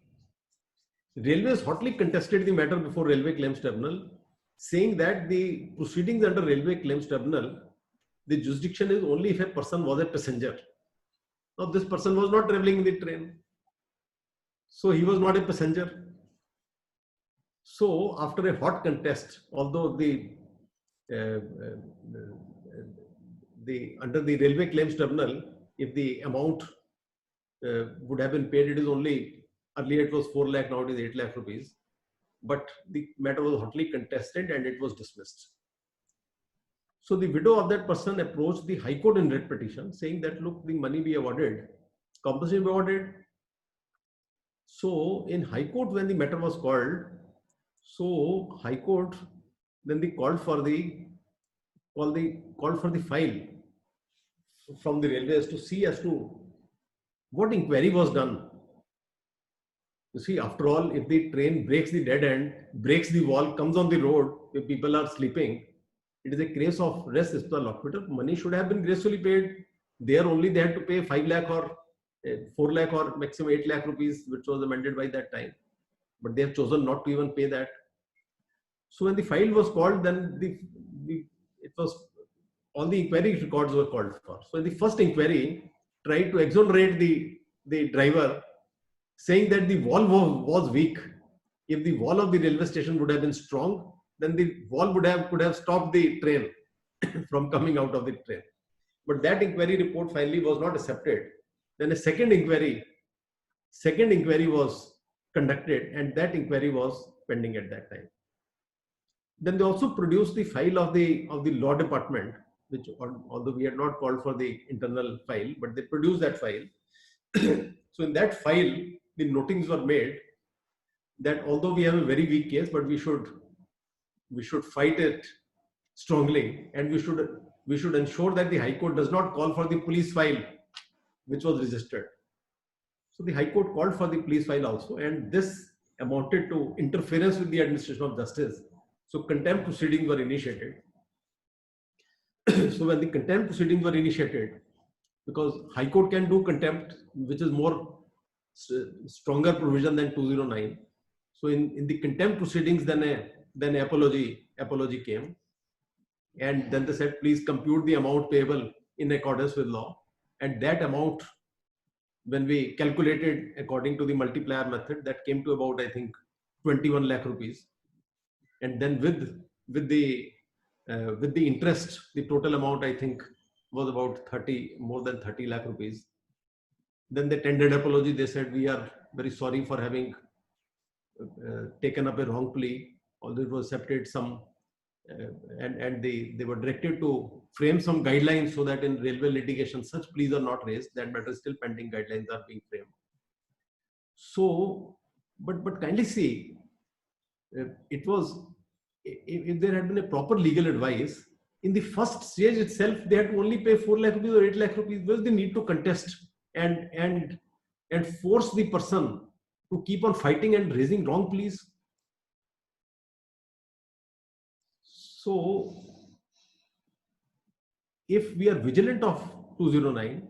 Railways hotly contested the matter before Railway Claims Tribunal, saying that the proceedings under Railway Claims Tribunal, the jurisdiction is only if a person was a passenger. Now, this person was not traveling in the train, so he was not a passenger. So, after a hot contest, although under the Railway Claims Tribunal, if the amount would have been paid, it is only, earlier it was 4 lakh, now it is 8 lakh rupees. But the matter was hotly contested and it was dismissed. So the widow of that person approached the High Court in writ petition, saying that, look, the money be awarded, compensation be awarded. So in High Court, when the matter was called, so High Court, then they called for the called for the file from the railways to see as to what inquiry was done. You see, after all, if the train breaks the dead end, breaks the wall, comes on the road where people are sleeping, it is a case of res ipsa loquitur. Money should have been gracefully paid. There only they had to pay 5 lakh or 4 lakh or maximum 8 lakh rupees, which was amended by that time. But they have chosen not to even pay that. So when the file was called, then it was all the inquiry records were called for. So in the first inquiry, tried to exonerate the driver, saying that the wall was weak. If the wall of the railway station would have been strong, then the wall could have stopped the train from coming out of the train. But that inquiry report finally was not accepted. Then a second inquiry was conducted, and that inquiry was pending at that time. Then they also produced the file of the law department, which although we had not called for the internal file, but they produced that file. So in that file, the notings were made that although we have a very weak case, but we should fight it strongly, and we should ensure that the High Court does not call for the police file, which was registered. So the High Court called for the police file also, and this amounted to interference with the administration of justice. So contempt proceedings were initiated. So when the contempt proceedings were initiated, because High Court can do contempt, which is more stronger provision than 209. So in the contempt proceedings, then apology came, and then they said, please compute the amount payable in accordance with law, and that amount, when we calculated according to the multiplier method, that came to about, I think, 21 lakh rupees. And then with the interest, the total amount, I think, was about more than 30 lakh rupees. Then they tendered apology. They said, we are very sorry for having taken up a wrong plea, although it was accepted and they were directed to frame some guidelines so that in railway litigation such pleas are not raised. That matter is still pending. Guidelines are being framed. So, but kindly see, if there had been a proper legal advice, in the first stage itself, they had to only pay 4 lakh rupees or 8 lakh rupees. Where's the need to contest and force the person to keep on fighting and raising wrong pleas? So, if we are vigilant of 209,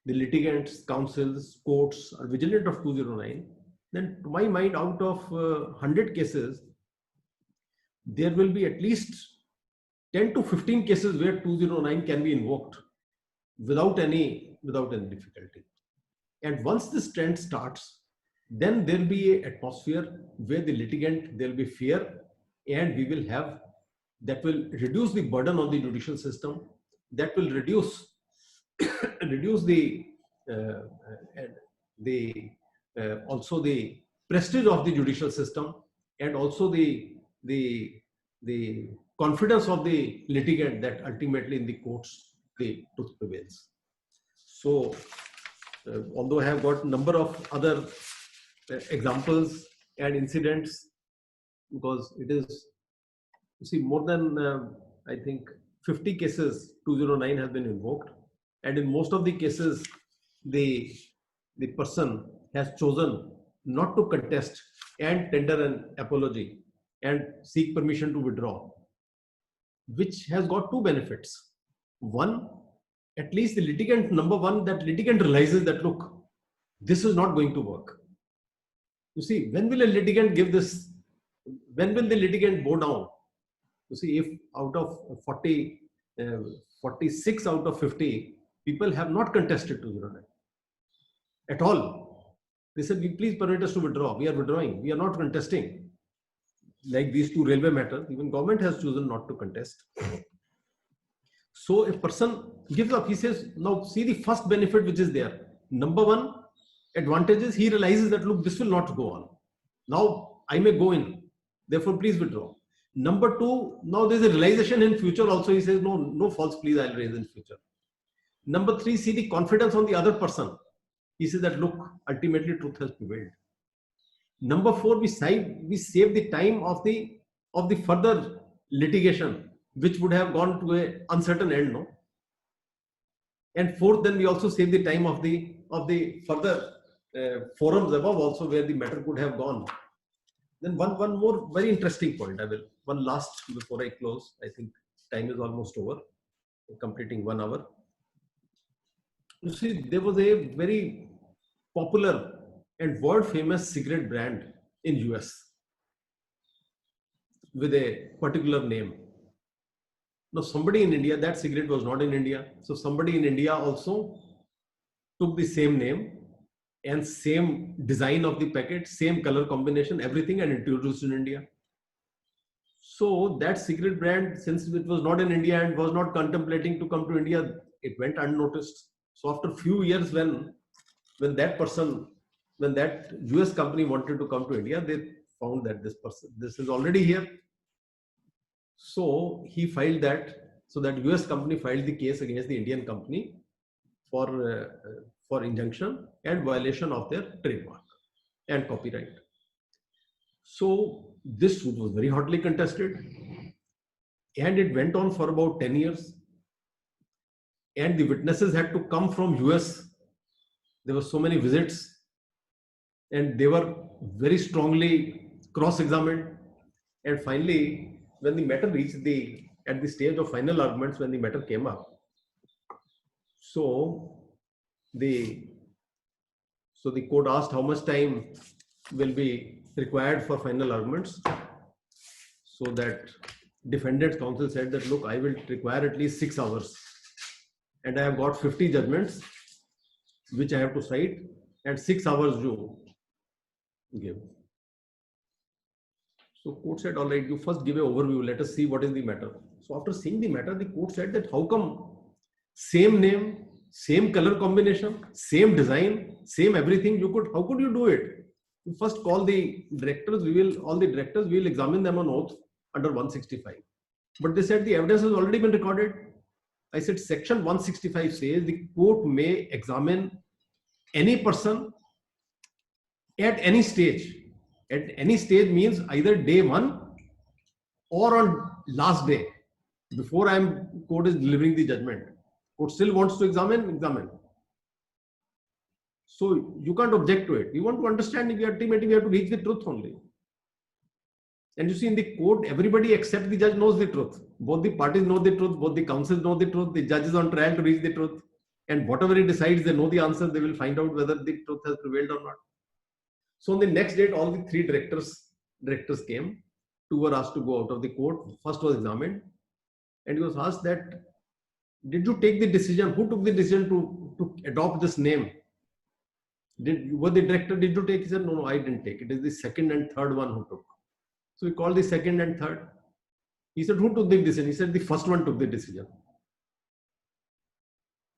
the litigants, counsels, courts are vigilant of 209, then to my mind, out of 100 cases, there will be at least 10 to 15 cases where 209 can be invoked without any difficulty. And once this trend starts, then there will be an atmosphere where the litigant, there will be fear, and we will have, that will reduce the burden on the judicial system, that will reduce also the prestige of the judicial system, and also the confidence of the litigant that ultimately in the courts the truth prevails. So although I have got a number of other examples and incidents, because it is, you see, more than I think 50 cases 209 has been invoked, and in most of the cases the person has chosen not to contest and tender an apology and seek permission to withdraw, which has got two benefits. One, at least the litigant, number one, that litigant realizes that, look, this is not going to work. You see, when will a litigant give this? When will the litigant bow down? You see, if out of 46 out of 50 people have not contested 209 at all, they said, please permit us to withdraw. We are withdrawing. We are not contesting. Like these two railway matters, even government has chosen not to contest. So a person gives up, he says, now see the first benefit which is there. Number one advantage is he realizes that, look, this will not go on. Now I may go in, therefore please withdraw. Number two, now there's a realization in future also. He says, no false pleas I'll raise in future. Number three, see the confidence on the other person. He says that, look, ultimately truth has prevailed. Number four, we save the time of the further litigation, which would have gone to a uncertain end, no? And fourth, then we also save the time of the further forums above also where the matter could have gone. Then one more very interesting point. One last before I close. I think time is almost over, completing 1 hour. You see, there was a very popular and world famous cigarette brand in US with a particular name. Now, somebody in India, that cigarette was not in India. So somebody in India also took the same name and same design of the packet, same color combination, everything, and introduced in India. So that cigarette brand, since it was not in India and was not contemplating to come to India, it went unnoticed. So after a few years, when that US company wanted to come to India, they found that this is already here. So he filed that. So that US company filed the case against the Indian company for injunction and violation of their trademark and copyright. So this suit was very hotly contested, and it went on for about 10 years. And the witnesses had to come from US. There were so many visits, and they were very strongly cross-examined. And finally, when the matter reached at the stage of final arguments, when the matter came up, so the court asked how much time will be required for final arguments. So that defendant's counsel said that, look, I will require at least 6 hours, and I have got 50 judgments which I have to cite, and 6 hours you give. So court said, all right, you first give an overview, let us see what is the matter. So after seeing the matter, the court said that how come same name, same color combination, same design, same everything, how could you do it? You first call the directors, we will examine them on oath under 165. But they said the evidence has already been recorded. I said section 165 says the court may examine any person at any stage. At any stage means either day 1 or on last day, before court is delivering the judgment. Court still wants to examine. So you can't object to it. We want to understand, ultimately we have to reach the truth only. And you see, in the court, everybody except the judge knows the truth. Both the parties know the truth, both the counsels know the truth, the judge is on trial to reach the truth. And whatever he decides, they know the answer, they will find out whether the truth has prevailed or not. So on the next date, all the 3 directors came. 2 were asked to go out of the court. First was examined, and he was asked that, did you take the decision? Who took the decision to adopt this name? Did you take? He said, no, I didn't take. It is the second and third one who took. So we called the second and third. He said, who took the decision? He said, the first one took the decision.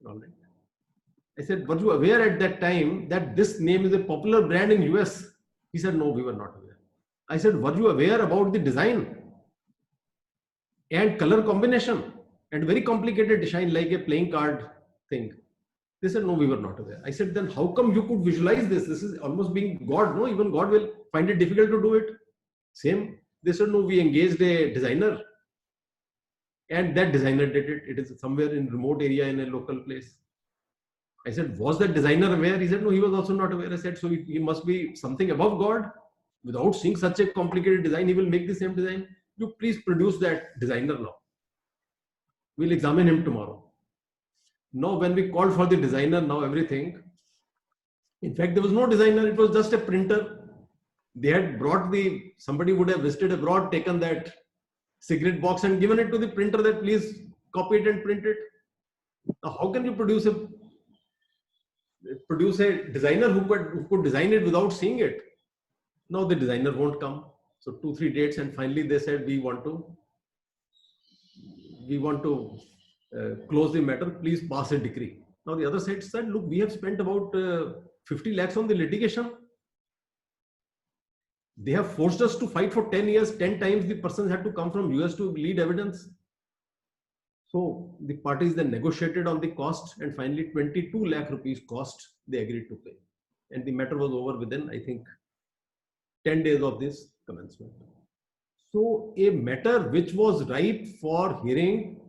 All right. I said, were you aware at that time that this name is a popular brand in US? He said, no, we were not aware. I said, were you aware about the design and color combination and very complicated design like a playing card thing? They said, no, we were not aware. I said, then how come you could visualize this? This is almost being God, no? Even God will find it difficult to do it. Same. They said, no, we engaged a designer, and that designer did it. It is somewhere in remote area in a local place. I said, was that designer aware? He said, no, he was also not aware. I said, so he must be something above God. Without seeing such a complicated design, he will make the same design. You please produce that designer now. We'll examine him tomorrow. Now, when we called for the designer, now everything, in fact, there was no designer. It was just a printer. They had brought somebody would have visited abroad, taken that cigarette box and given it to the printer that please copy it and print it. Now, how can you produce a designer who could design it without seeing it? Now the designer won't come. So 2-3 dates, and finally they said, we want to close the matter. Please pass a decree. Now the other side said, look, we have spent about 50 lakhs on the litigation. They have forced us to fight for 10 years. 10 times the persons had to come from US to lead evidence. So the parties then negotiated on the cost, and finally 22 lakh rupees cost they agreed to pay. And the matter was over within, I think, 10 days of this commencement. So a matter which was ripe for hearing,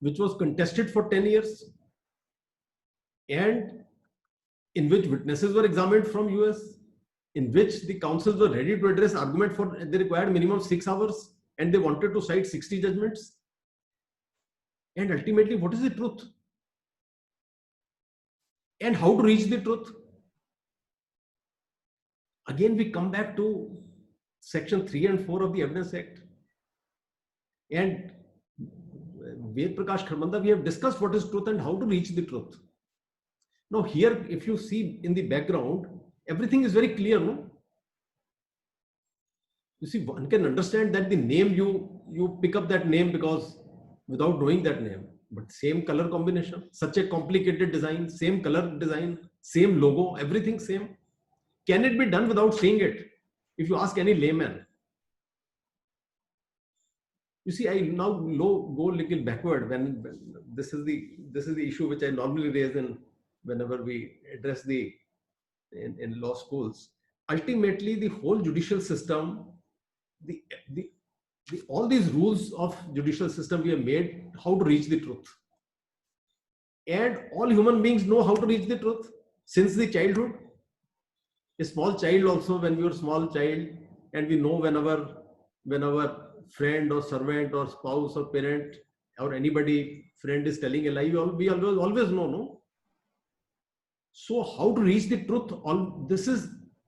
which was contested for 10 years, and in which witnesses were examined from US, in which the counsels were ready to address argument for, they required minimum 6 hours, and they wanted to cite 60 judgments. And ultimately, what is the truth? And how to reach the truth? Again, we come back to section 3 and 4 of the Evidence Act. And Ved Prakash Kharbanda, we have discussed what is truth and how to reach the truth. Now here, if you see in the background, everything is very clear, no? You see, one can understand that the name, you pick up that name because without knowing that name, but same color combination, such a complicated design, same color design, same logo, everything same. Can it be done without seeing it? If you ask any layman. You see, I now go a little backward when this is the issue which I normally raise in whenever we address in law schools. Ultimately, the whole judicial system, all these rules of judicial system we have made how to reach the truth. And all human beings know how to reach the truth since the childhood. A small child also, when we were a small child, and we know when our friend or servant or spouse or parent or anybody friend is telling a lie, we always know, no? So how to reach the truth?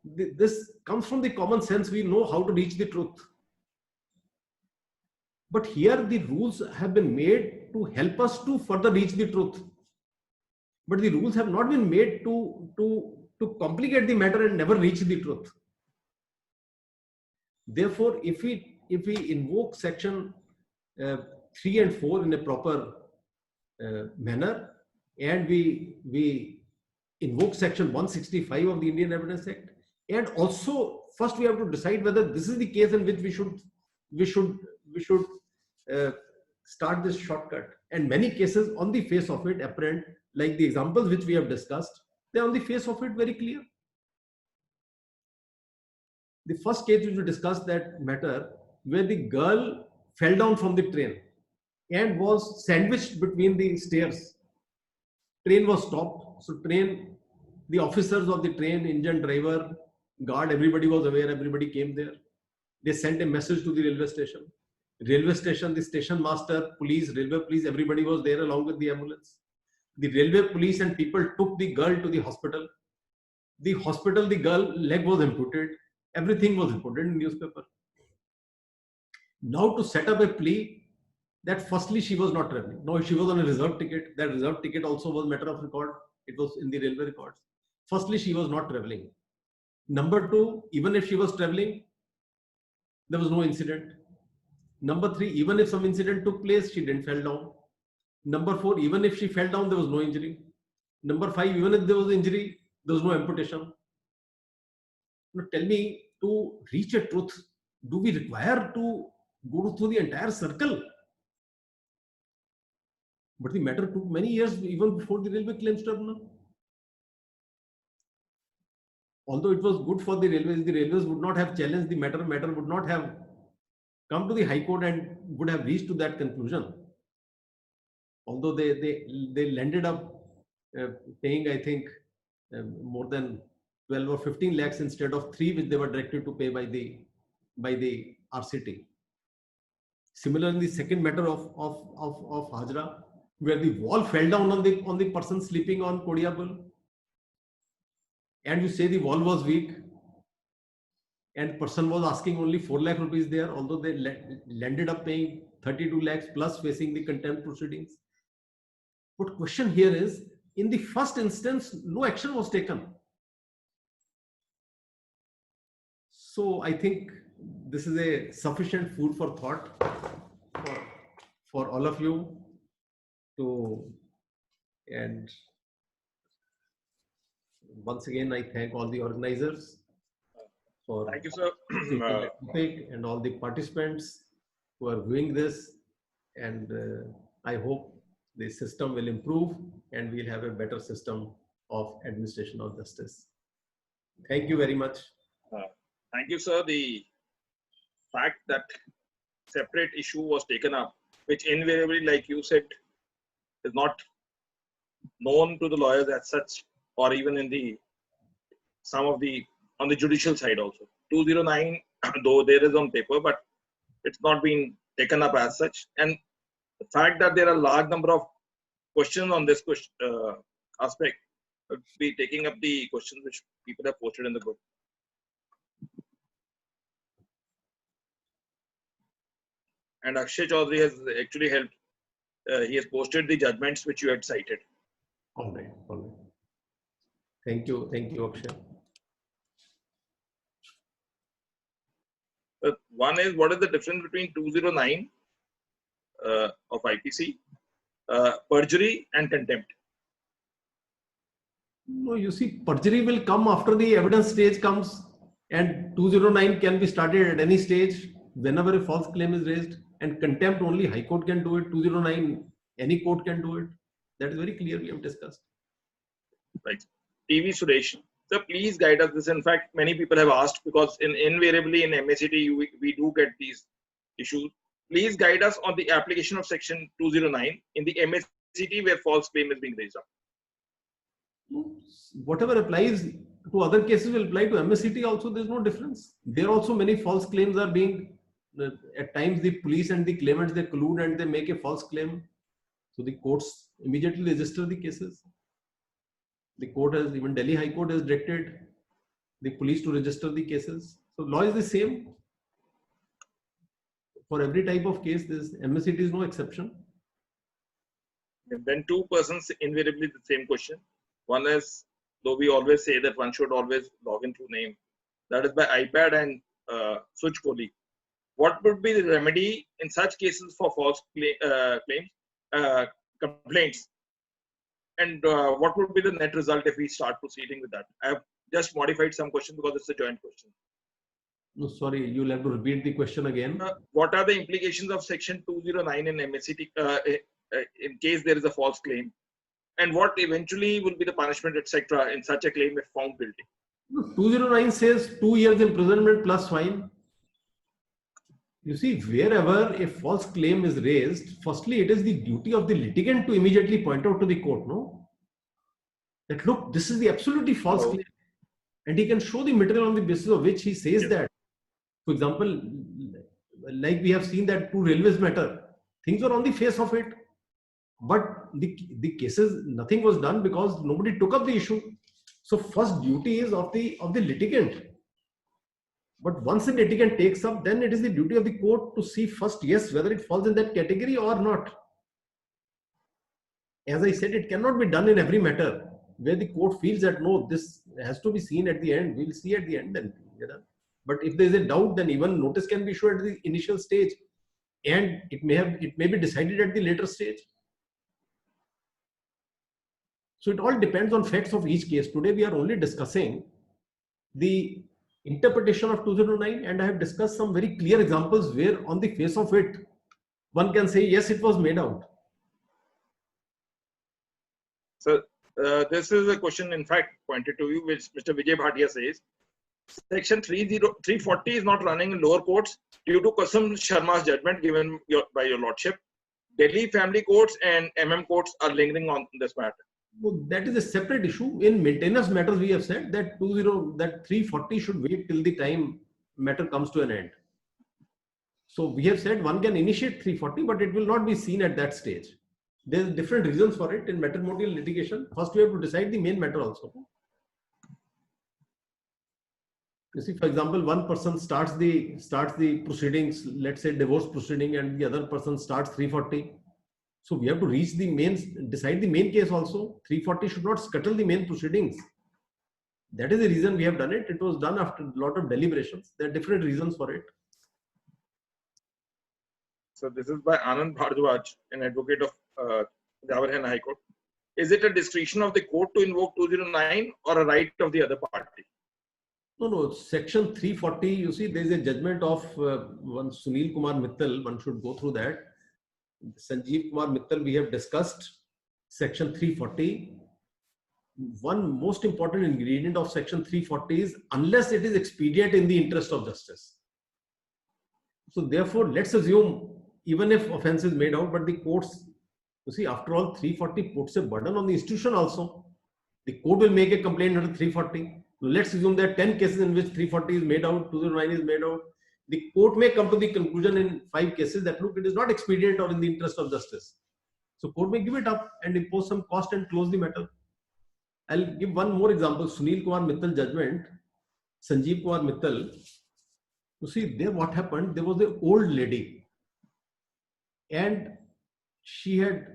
This comes from the common sense. We know how to reach the truth. But here the rules have been made to help us to further reach the truth. But the rules have not been made to complicate the matter and never reach the truth. Therefore, if we invoke section 3 and 4 in a proper manner, and we invoke section 165 of the Indian Evidence Act, and also first we have to decide whether this is the case in which we should start this shortcut. And many cases on the face of it apparent, like the examples which we have discussed, they are on the face of it very clear. The first case which we discussed, that matter where the girl fell down from the train and was sandwiched between the stairs. Train was stopped. So the officers of the train, engine, driver, guard, everybody was aware, everybody came there. They sent a message to the railway station. Railway station, the station master, police, railway police, everybody was there along with the ambulance. The railway police and people took the girl to the hospital. The hospital, the girl leg was amputated. Everything was reported in newspaper. Now to set up a plea that firstly she was not traveling. No, she was on a reserved ticket. That reserved ticket also was matter of record. It was in the railway records. Firstly, she was not traveling. Number two, even if she was traveling, there was no incident. Number three, even if some incident took place, she didn't fall down. Number four, even if she fell down, there was no injury. Number five, even if there was injury, there was no amputation. Now tell me, to reach a truth, do we require to go through the entire circle? But the matter took many years, even before the Railway Claims Tribunal. Although it was good for the railways would not have challenged the matter would not have come to the High Court and would have reached to that conclusion. Although they landed up paying, I think, more than 12 or 15 lakhs instead of 3, which they were directed to pay by the RCT. Similarly, the second matter of Hajra, where the wall fell down on the person sleeping on Kodiapul, and you say the wall was weak, and person was asking only 4 lakh rupees there, although they landed up paying 32 lakhs plus facing the contempt proceedings. But question here is, in the first instance, no action was taken. So I think this is a sufficient food for thought for all of you and once again, I thank all the organizers for thank you, sir. And all the participants who are viewing this. And I hope the system will improve and we'll have a better system of administration of justice. Thank you very much. Thank you, sir. The fact that separate issue was taken up, which invariably, like you said, is not known to the lawyers as such, or even in the some of the on the judicial side also. 209, though there is on paper, but it's not been taken up as such. And the fact that there are a large number of questions on this aspect would be taking up the questions which people have posted in the group. And Akshay Chaudhary has actually helped. He has posted the judgments which you had cited. All right. All right. Thank you, Akshay. One is, what is the difference between 209 of IPC, perjury and contempt? No, you see, perjury will come after the evidence stage comes, and 209 can be started at any stage whenever a false claim is raised, and contempt only High Court can do it. 209, any court can do it. That is very clear. We have discussed. Right. TV Suresh. So please guide us. This, in fact, many people have asked, because invariably in MACT we do get these issues. Please guide us on the application of section 209 in the MACT where false claim is being raised up. Whatever applies to other cases will apply to MACT also. There's no difference. There also many false claims are being, at times the police and the claimants, they collude and they make a false claim. So the courts immediately register the cases. The court has, even Delhi High Court has directed the police to register the cases. So law is the same for every type of case. This MACT is no exception. And then two persons invariably the same question. One is, though we always say that one should always log in through name, that is by iPad and Such Kohli. What would be the remedy in such cases for false complaints? And what would be the net result if we start proceeding with that? I have just modified some questions because it's a joint question. No, sorry, you'll have to repeat the question again. What are the implications of section 209 in MACT in case there is a false claim? And what eventually will be the punishment, etc., in such a claim if found guilty? 209 says 2 years imprisonment plus fine. You see, wherever a false claim is raised, firstly, it is the duty of the litigant to immediately point out to the court, no? That, look, this is the absolutely false claim. And he can show the material on the basis of which he says that. For example, like we have seen that 2 railways matter, things were on the face of it. But the cases, nothing was done because nobody took up the issue. So first duty is of the litigant. But once the litigant takes up, then it is the duty of the court to see first, yes, whether it falls in that category or not. As I said, it cannot be done in every matter where the court feels that no, this has to be seen at the end. We'll see at the end then. But if there is a doubt, then even notice can be issued at the initial stage, and it may be decided at the later stage. So it all depends on facts of each case. Today we are only discussing the interpretation of 209, and I have discussed some very clear examples where on the face of it, one can say, yes, it was made out. So this is a question, in fact, pointed to you, which Mr. Vijay Bhatia says. Section 340 is not running in lower courts due to Qasam Sharma's judgment given by your lordship. Delhi family courts and courts are lingering on this matter. Well, that is a separate issue. In maintenance matters, we have said that 340 should wait till the time matter comes to an end. So we have said one can initiate 340, but it will not be seen at that stage. There are different reasons for it in matrimonial litigation. First, we have to decide the main matter also. You see, for example, one person starts the proceedings, let's say divorce proceeding, and the other person starts 340. So we have to reach the main, decide the main case also. 340 should not scuttle the main proceedings. That is the reason we have done it. It was done after a lot of deliberations. There are different reasons for it. So this is by Anand Bhardwaj, an advocate of Jawaharlal High Court. Is it a discretion of the court to invoke 209 or a right of the other party? No. Section 340, you see, there is a judgment of one Sunil Kumar Mittal. One should go through that. Sanjeev Kumar Mittal, we have discussed section 340. One most important ingredient of section 340 is unless it is expedient in the interest of justice. So therefore, let's assume even if offense is made out, but the courts, you see, after all, 340 puts a burden on the institution also. The court will make a complaint under 340. Let's assume there are 10 cases in which 340 is made out, 209 is made out. The court may come to the conclusion in 5 cases that look, it is not expedient or in the interest of justice. So court may give it up and impose some cost and close the matter. I'll give one more example. Sunil Kumar Mittal judgment, Sanjeev Kumar Mittal. You see, there what happened, there was an old lady and she had,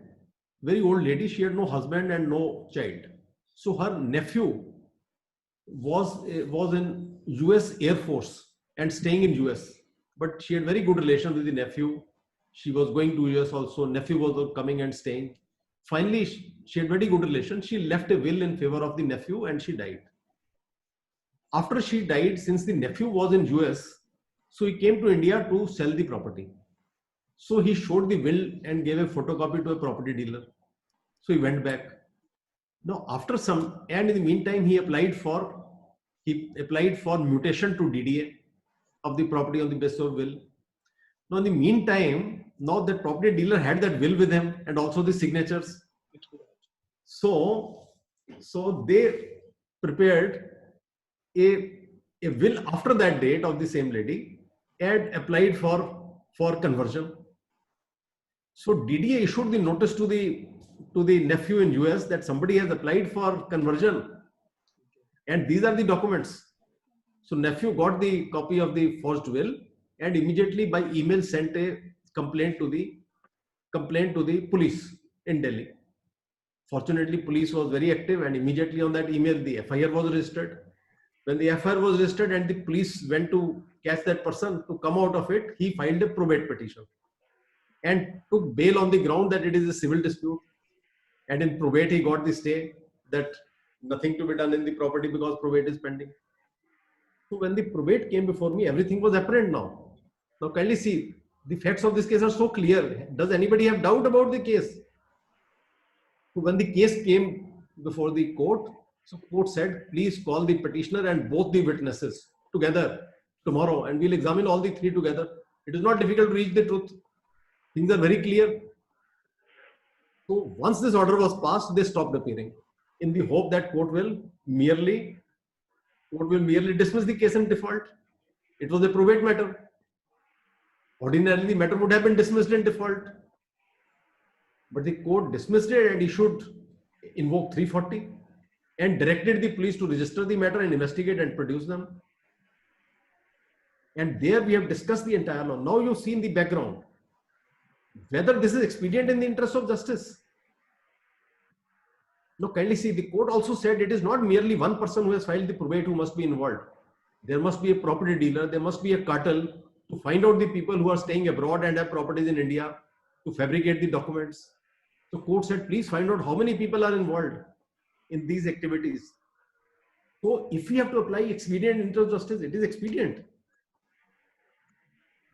very old lady, she had no husband and no child. So her nephew was in US Air Force and staying in US, but she had very good relation with the nephew. She was going to US also. Nephew was coming and staying. Finally, she had very good relation. She left a will in favor of the nephew and she died. After she died, since the nephew was in US, so he came to India to sell the property. So he showed the will and gave a photocopy to a property dealer. So he went back. Now, after some, and in the meantime, he applied for mutation to DDA of the property on the basis of will. Now, in the meantime, now the property dealer had that will with him and also the signatures. So they prepared a will after that date of the same lady and applied for conversion. So DDA issued the notice to the nephew in US that somebody has applied for conversion and these are the documents. So nephew got the copy of the forged will and immediately by email sent a complaint to the police in Delhi. Fortunately, police was very active and immediately on that email the FIR was registered. When the FIR was registered and the police went to catch that person to come out of it, he filed a probate petition and took bail on the ground that it is a civil dispute. And in probate, he got the stay that nothing to be done in the property because probate is pending. So when the probate came before me, everything was apparent now. Now kindly see, the facts of this case are so clear. Does anybody have doubt about the case? So when the case came before the court, so court said, please call the petitioner and both the witnesses together tomorrow and we'll examine all the three together. It is not difficult to reach the truth. Things are very clear. So once this order was passed, they stopped appearing in the hope that court will merely dismiss the case in default. It was a probate matter. Ordinarily, the matter would have been dismissed in default. But the court dismissed it and issued invoke 340 and directed the police to register the matter and investigate and produce them. And there we have discussed the entire law. Now you've seen the background. Whether this is expedient in the interest of justice. Now kindly see, the court also said it is not merely one person who has filed the probate who must be involved. There must be a property dealer, there must be a cartel to find out the people who are staying abroad and have properties in India to fabricate the documents. The court said, please find out how many people are involved in these activities. So if we have to apply expedient in interest of justice, it is expedient.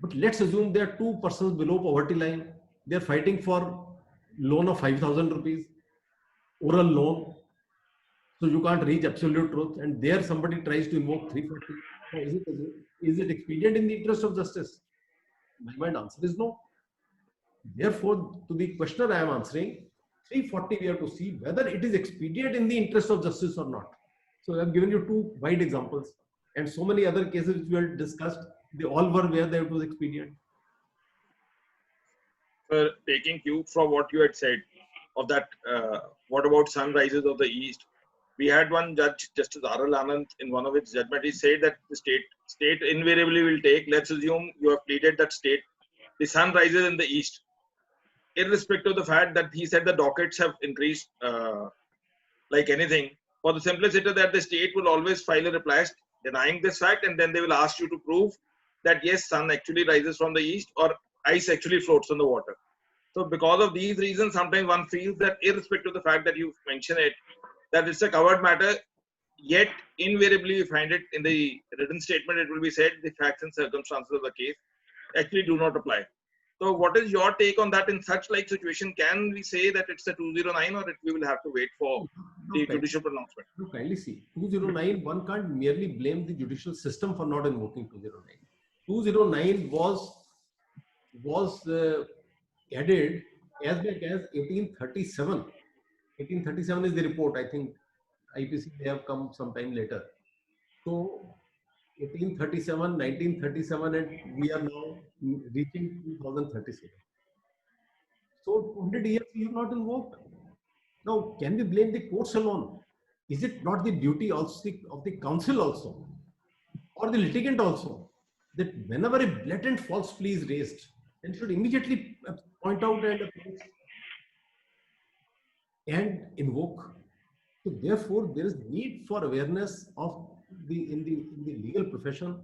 But let's assume there are two persons below poverty line. They're fighting for loan of 5,000 rupees, oral loan. So you can't reach absolute truth. And there somebody tries to invoke 340. Is it expedient in the interest of justice? My answer is no. Therefore, to the questioner I am answering, 340 we have to see whether it is expedient in the interest of justice or not. So I have given you two wide examples and so many other cases which we have discussed. They all were where it was expedient. Taking cue from what you had said of that, what about sunrises of the East? We had one judge, Justice R.L. Anand, in one of its judgment, he said that the state invariably will take, let's assume you have pleaded that state, the sunrises in the East, irrespective of the fact that he said the dockets have increased like anything, for the simplicity that the state will always file a reply denying this fact, and then they will ask you to prove that yes, sun actually rises from the east or ice actually floats on the water. So because of these reasons, sometimes one feels that irrespective of the fact that you mention it, that it's a covered matter, yet invariably you find it in the written statement, it will be said the facts and circumstances of the case actually do not apply. So what is your take on that in such like situation? Can we say that it's a 209 or we will have to wait for the judicial pronouncement? No, kindly see, 209, one can't merely blame the judicial system for not invoking 209. 209 was was added as back as 1837. 1837 is the report. I think IPC may have come sometime later. So 1837, 1937, and we are now reaching 2037. So 200 years we have not invoked. Now, can we blame the courts alone? Is it not the duty also of the council also, or the litigant also, that whenever a blatant false plea is raised, then should immediately point out and invoke. So therefore, there is need for awareness of in the legal profession,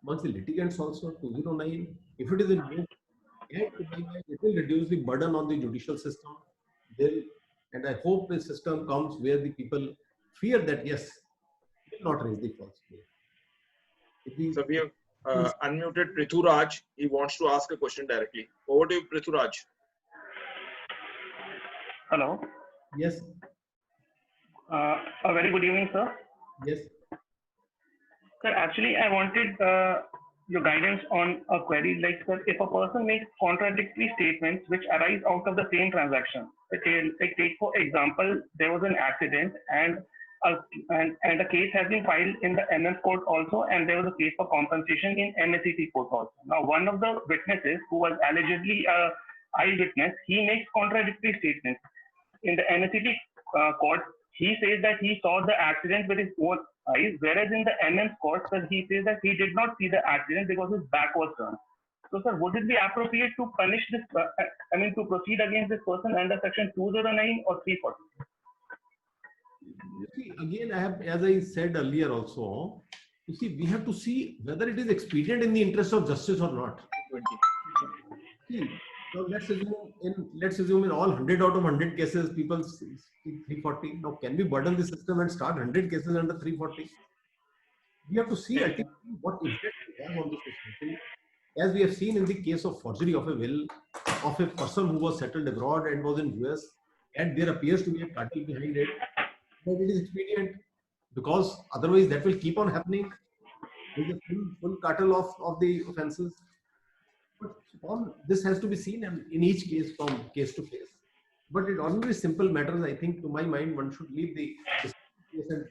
amongst the litigants also. 209, if it is invoked, and to my mind, it will reduce the burden on the judicial system. And I hope the system comes where the people fear that yes, will not raise the false claim. So we have unmuted Prithuraj. He wants to ask a question directly. Over to you, Prithuraj. Hello. Yes. A very good evening, sir. Yes. Sir, actually, I wanted your guidance on a query like, sir, if a person makes contradictory statements which arise out of the same transaction, like take for example, there was an accident and a case has been filed in the MS court also, and there was a case for compensation in MSET court also. Now, one of the witnesses who was allegedly a eyewitness, he makes contradictory statements. In the MSET court, he says that he saw the accident with his own eyes, whereas in the MS court, sir, he says that he did not see the accident because his back was turned. So, sir, would it be appropriate to punish this, to proceed against this person under section 209 or 340? You see, again, as I said earlier also, you see, we have to see whether it is expedient in the interest of justice or not. 20. See, so let's assume in all 100 out of 100 cases, people speak 340. Now, can we burden the system and start 100 cases under 340? We have to see ultimately what impact we have on the system. As we have seen in the case of forgery of a will of a person who was settled abroad and was in US, and there appears to be a cartel behind it, but it is expedient because otherwise that will keep on happening with the full cartel of the offences. But all this has to be seen in each case from case to case. But in ordinary simple matters, I think to my mind, one should leave the case and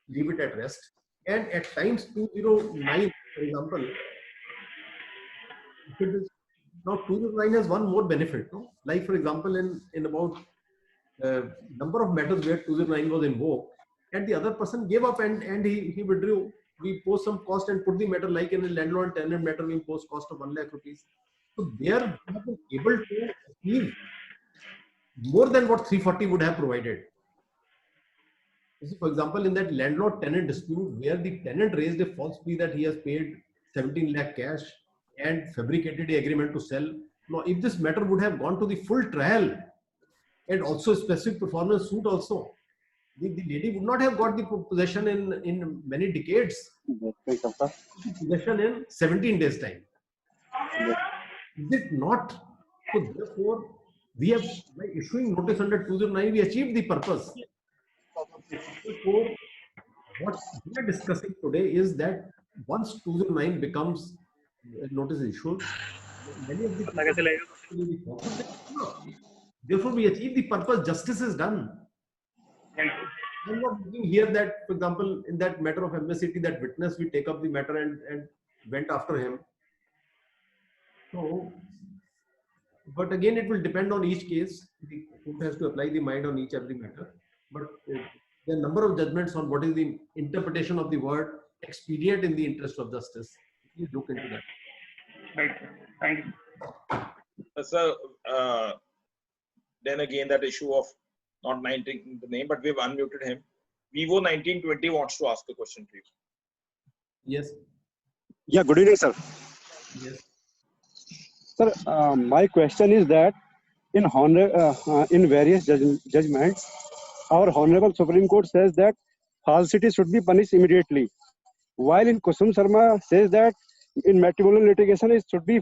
leave it at rest. And at times 209, for example, now 209 has one more benefit. No? Like for example, in about number of matters where 209 was invoked, and the other person gave up and he withdrew. We impose some cost and put the matter, like in a landlord and tenant matter, we impose cost of 1 lakh rupees. So there we have been able to achieve more than what 340 would have provided. For example, in that landlord-tenant dispute where the tenant raised a false plea that he has paid 17 lakh cash and fabricated an agreement to sell. Now, if this matter would have gone to the full trial and also specific performance suit also, the lady would not have got the possession in many decades. Possession in 17 days time. Is it not? So therefore, we have, by issuing notice under 209, we achieved the purpose. Therefore, what we are discussing today is that once 209 becomes notice issued, many of the therefore we achieve the purpose. Justice is done. I'm not looking here that, for example, in that matter of MSET, that witness, we take up the matter and went after him. So, but again, it will depend on each case. The court has to apply the mind on each every matter. But there are a number of judgments on what is the interpretation of the word expedient in the interest of justice. Please look into that. Right. Thank you. So, then again, that issue of not mentioning the name, but we've unmuted him. Vivo 1920 wants to ask a question to you. Yes. Yeah, good evening, sir. Yes. Sir, my question is that in various judgments, our Honorable Supreme Court says that falsity should be punished immediately, while in Kusum Sharma says that in matrimonial litigation it should be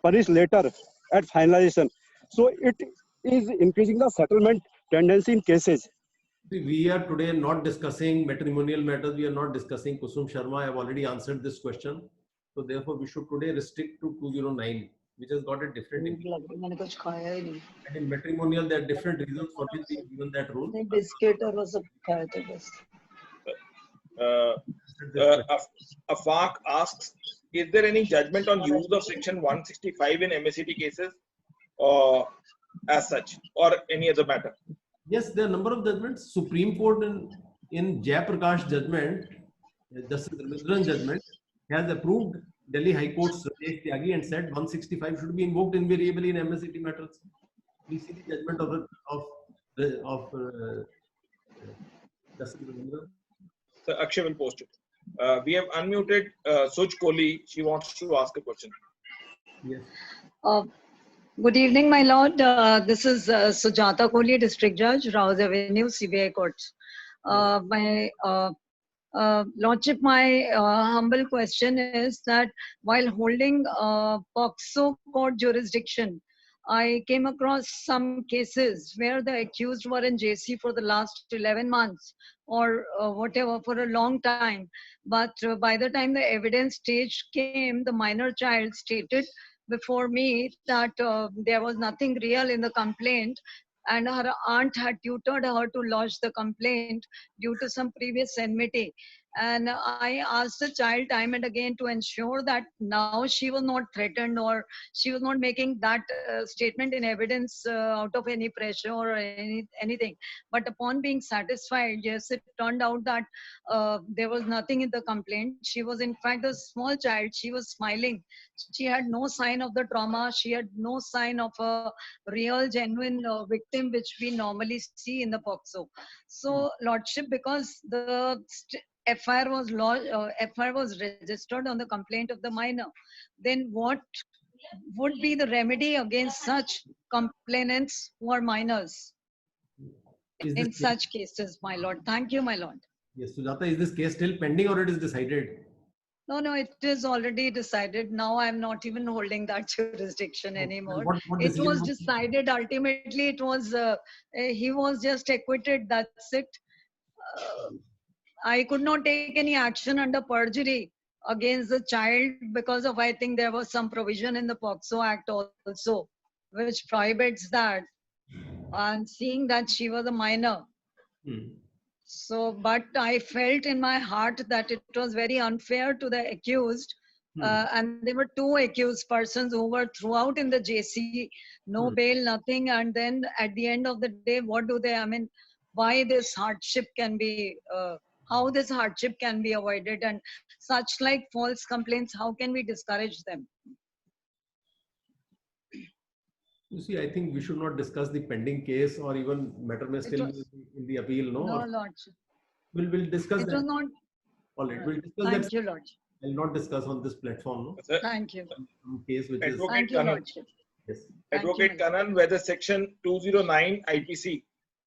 punished later at finalization. So it is increasing the settlement tendency in cases. We are today not discussing matrimonial matters. We are not discussing Kusum Sharma. I have already answered this question. So therefore, we should today restrict to 209, which has got a different implication. मैंने कुछ खाया ही नहीं. And in matrimonial, there are different reasons for which we have given that rule. नहीं biscuit और वो सब खाए थे बस. Afaq asks, is there any judgment on use of section 165 in MSCT cases as such or any other matter? Yes, there are a number of judgments. Supreme Court in Jayaprakash judgment, Justice Ravindran judgment, has approved Delhi High Court's Rajesh Tyagi and said 165 should be invoked invariably in MSCT matters. Please see the judgment of Justice Ravindran. So Akshay will post it. We have unmuted Suj Kohli. She wants to ask a question. Yes. Good evening, my lord. This is Sujata Kohli, District Judge, Rouse Avenue, CBI Courts. My Lordship, my humble question is that while holding POCSO court jurisdiction, I came across some cases where the accused were in JC for the last 11 months or whatever for a long time. But by the time the evidence stage came, the minor child stated before me that there was nothing real in the complaint and her aunt had tutored her to lodge the complaint due to some previous enmity. And I asked the child time and again to ensure that now she was not threatened or she was not making that statement in evidence out of any pressure or anything. But upon being satisfied, yes, it turned out that there was nothing in the complaint. She was in fact a small child. She was smiling. She had no sign of the trauma. She had no sign of a real, genuine victim, which we normally see in the POCSO. So, Lordship, because the FIR was FIR was registered on the complaint of the minor, then what would be the remedy against such complainants who are minors in such cases, my lord? Thank you, my lord. Yes, Sujata, is this case still pending or it is decided? No, it is already decided. Now I'm not even holding that jurisdiction anymore. What It was decided ultimately. It was he was just acquitted. That's it. I could not take any action under perjury against the child because of, I think there was some provision in the POCSO Act also which prohibits that. And seeing that she was a minor. So, but I felt in my heart that it was very unfair to the accused. And there were two accused persons who were throughout in the JC, no bail, nothing. And then at the end of the day, what do they, I mean, why this hardship can be, how this hardship can be avoided, and such like false complaints, how can we discourage them? You see, I think we should not discuss the pending case or even matter may still be in the appeal, no? No, Lordship. We'll discuss that. Was not. All right, we'll discuss Thank that. you, Lordship. I'll not discuss on this platform, no? Thank you. Some case which is... Thank you, Lordship. Yes. Advocate Kannan, whether section 209 IPC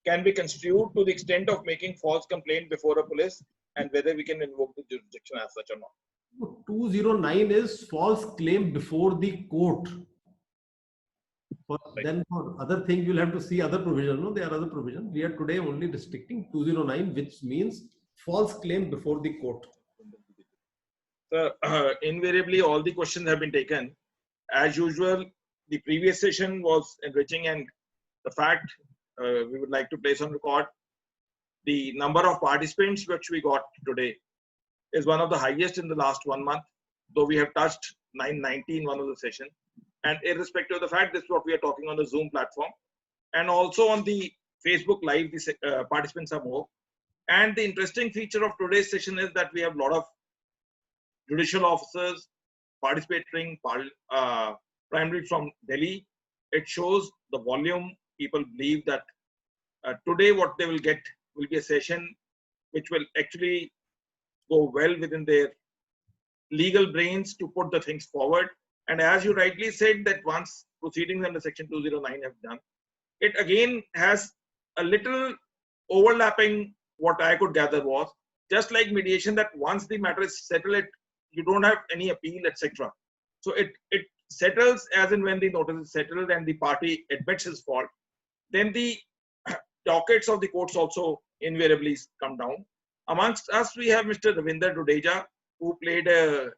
can be construed to the extent of making false complaint before a police and whether we can invoke the jurisdiction as such or not. 209 is false claim before the court. Then for other things, you'll have to see other provisions. No, there are other provisions. We are today only restricting 209, which means false claim before the court. So, invariably, all the questions have been taken. As usual, the previous session was enriching, and the fact we would like to place on record, the number of participants which we got today is one of the highest in the last 1 month, though we have touched 990 in one of the sessions. And irrespective of the fact, this is what we are talking on the Zoom platform. And also on the Facebook Live, the participants are more. And the interesting feature of today's session is that we have a lot of judicial officers participating, primarily from Delhi. It shows the volume. People believe that today what they will get will be a session which will actually go well within their legal brains to put the things forward. And as you rightly said, that once proceedings under section 209 have done, it again has a little overlapping. What I could gather was just like mediation, that once the matter is settled, you don't have any appeal, etc. So it settles as and when the notice is settled and the party admits his fault. Then the dockets of the courts also invariably come down. Amongst us, we have Mr. Ravinder Dudeja, who played a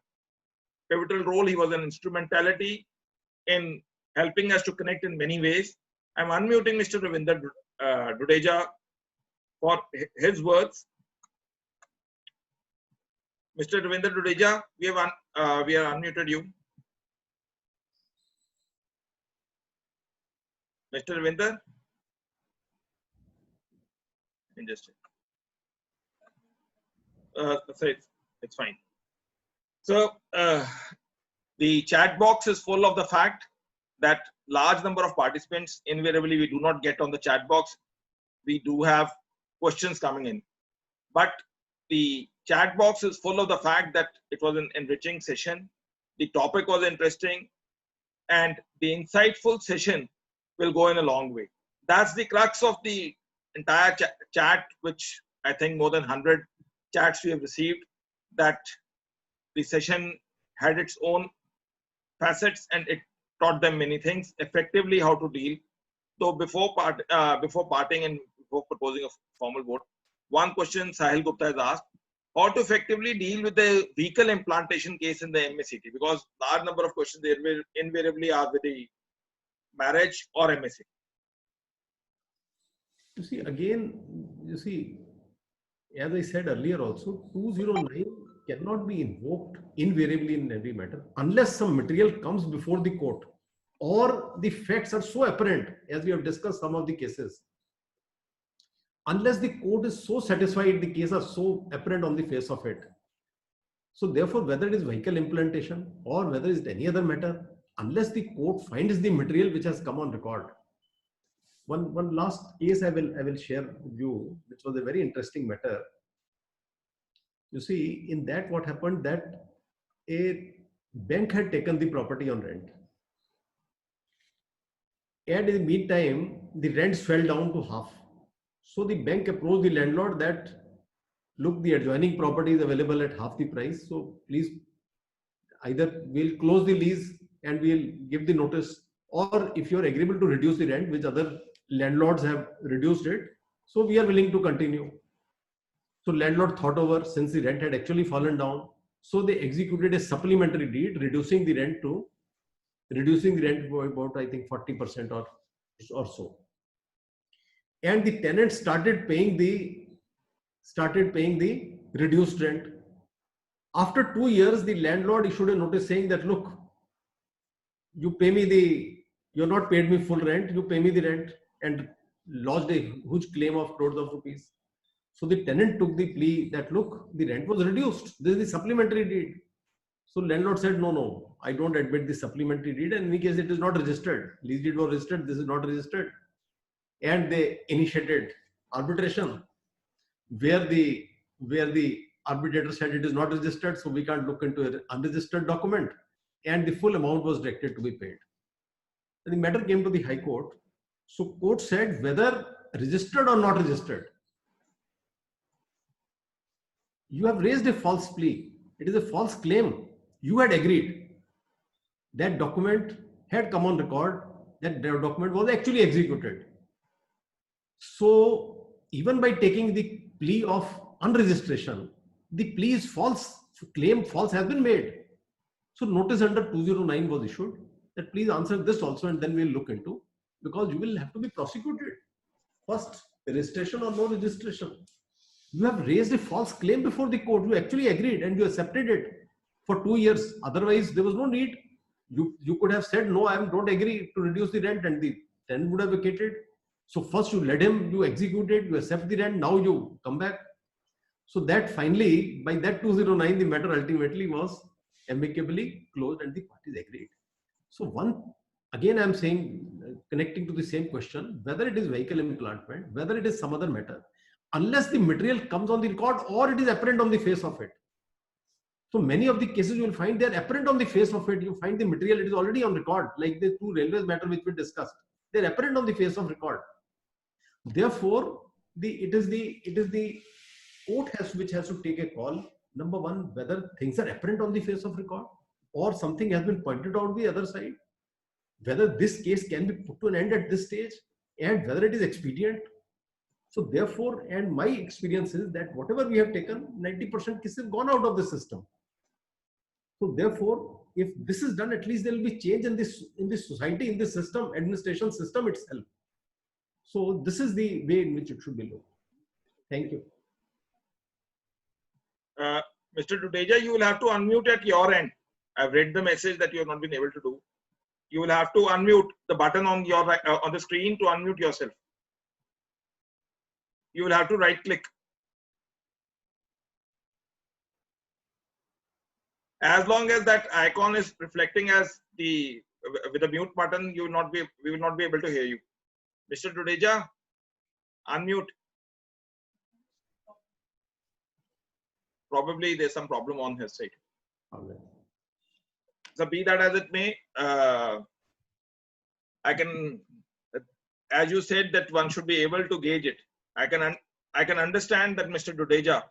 pivotal role. He was an instrumentality in helping us to connect in many ways. I'm unmuting Mr. Ravinder Dudeja for his words. Mr. Ravinder Dudeja, we are unmuted you. Mr. Ravinder? Just so it's fine. So the chat box is full of the fact that large number of participants, invariably we do not get on the chat box. We do have questions coming in, but the chat box is full of the fact that it was an enriching session. The topic was interesting, and the insightful session will go in a long way. That's the crux of the entire chat, which I think more than 100 chats we have received, that the session had its own facets and it taught them many things, effectively how to deal. So before parting and before proposing a formal vote, one question Sahil Gupta has asked: how to effectively deal with the vehicle implantation case in the MSCT? Because large number of questions there will invariably are with the marriage or MSCT. You see, again, as I said earlier also, 209 cannot be invoked invariably in every matter unless some material comes before the court or the facts are so apparent, as we have discussed some of the cases. Unless the court is so satisfied, the case are so apparent on the face of it. So therefore, whether it is vehicle implantation or whether it is any other matter, unless the court finds the material which has come on record. One last case I will share with you, which was a very interesting matter. You see, in that what happened, that a bank had taken the property on rent. And in the meantime, the rents fell down to half. So the bank approached the landlord that, look, the adjoining property is available at half the price. So please, either we'll close the lease and we'll give the notice, or if you're agreeable to reduce the rent, which other landlords have reduced it, so we are willing to continue. So landlord thought over, since the rent had actually fallen down, so they executed a supplementary deed reducing the rent by about, I think, 40% or so. And the tenant started paying the reduced rent. After 2 years, the landlord issued a notice saying that, look, you're not paid me full rent, you pay me the rent, and lodged a huge claim of crores of rupees. So the tenant took the plea that, look, the rent was reduced. This is the supplementary deed. So landlord said, no, I don't admit the supplementary deed. And in any case, it is not registered. Lease deed was registered. This is not registered. And they initiated arbitration where the arbitrator said it is not registered. So we can't look into an unregistered document. And the full amount was directed to be paid. And the matter came to the High Court. So court said whether registered or not registered, you have raised a false plea. It is a false claim. You had agreed. That document had come on record. That document was actually executed. So even by taking the plea of unregistration, the plea is false. Claim false has been made. So notice under 209 was issued that please answer this also, and then we'll look into, because you will have to be prosecuted. First, registration or no registration. You have raised a false claim before the court. You actually agreed and you accepted it for 2 years. Otherwise, there was no need. You could have said, no, I don't agree to reduce the rent, and the tenant would have vacated. So first you let him, you executed, you accept the rent, now you come back. So that finally, by that 209, the matter ultimately was amicably closed and the parties agreed. So again, I'm saying, connecting to the same question, whether it is vehicle implantment, whether it is some other matter, unless the material comes on the record or it is apparent on the face of it. So many of the cases you will find they are apparent on the face of it. You find the material, it is already on record, like the 2 railways matter which we discussed. They are apparent on the face of record. Therefore, it is the court which has to take a call. Number one, whether things are apparent on the face of record or something has been pointed out the other side, whether this case can be put to an end at this stage, and whether it is expedient. So therefore, and my experience is that whatever we have taken, 90% cases have gone out of the system. So therefore, if this is done, at least there will be change in this society, in this system, administration system itself. So this is the way in which it should be looked. Thank you. Mr. Dudeja, you will have to unmute at your end. I've read the message that you have not been able to do. You will have to unmute the button on your on the screen to unmute yourself. You will have to right click. As long as that icon is reflecting as the with the mute button, we will not be able to hear you. Mr. Dudeja, unmute. Probably there's some problem on his side. Amen. So be that as it may, I can, as you said, that one should be able to gauge it. I can understand that Mr. Dudeja.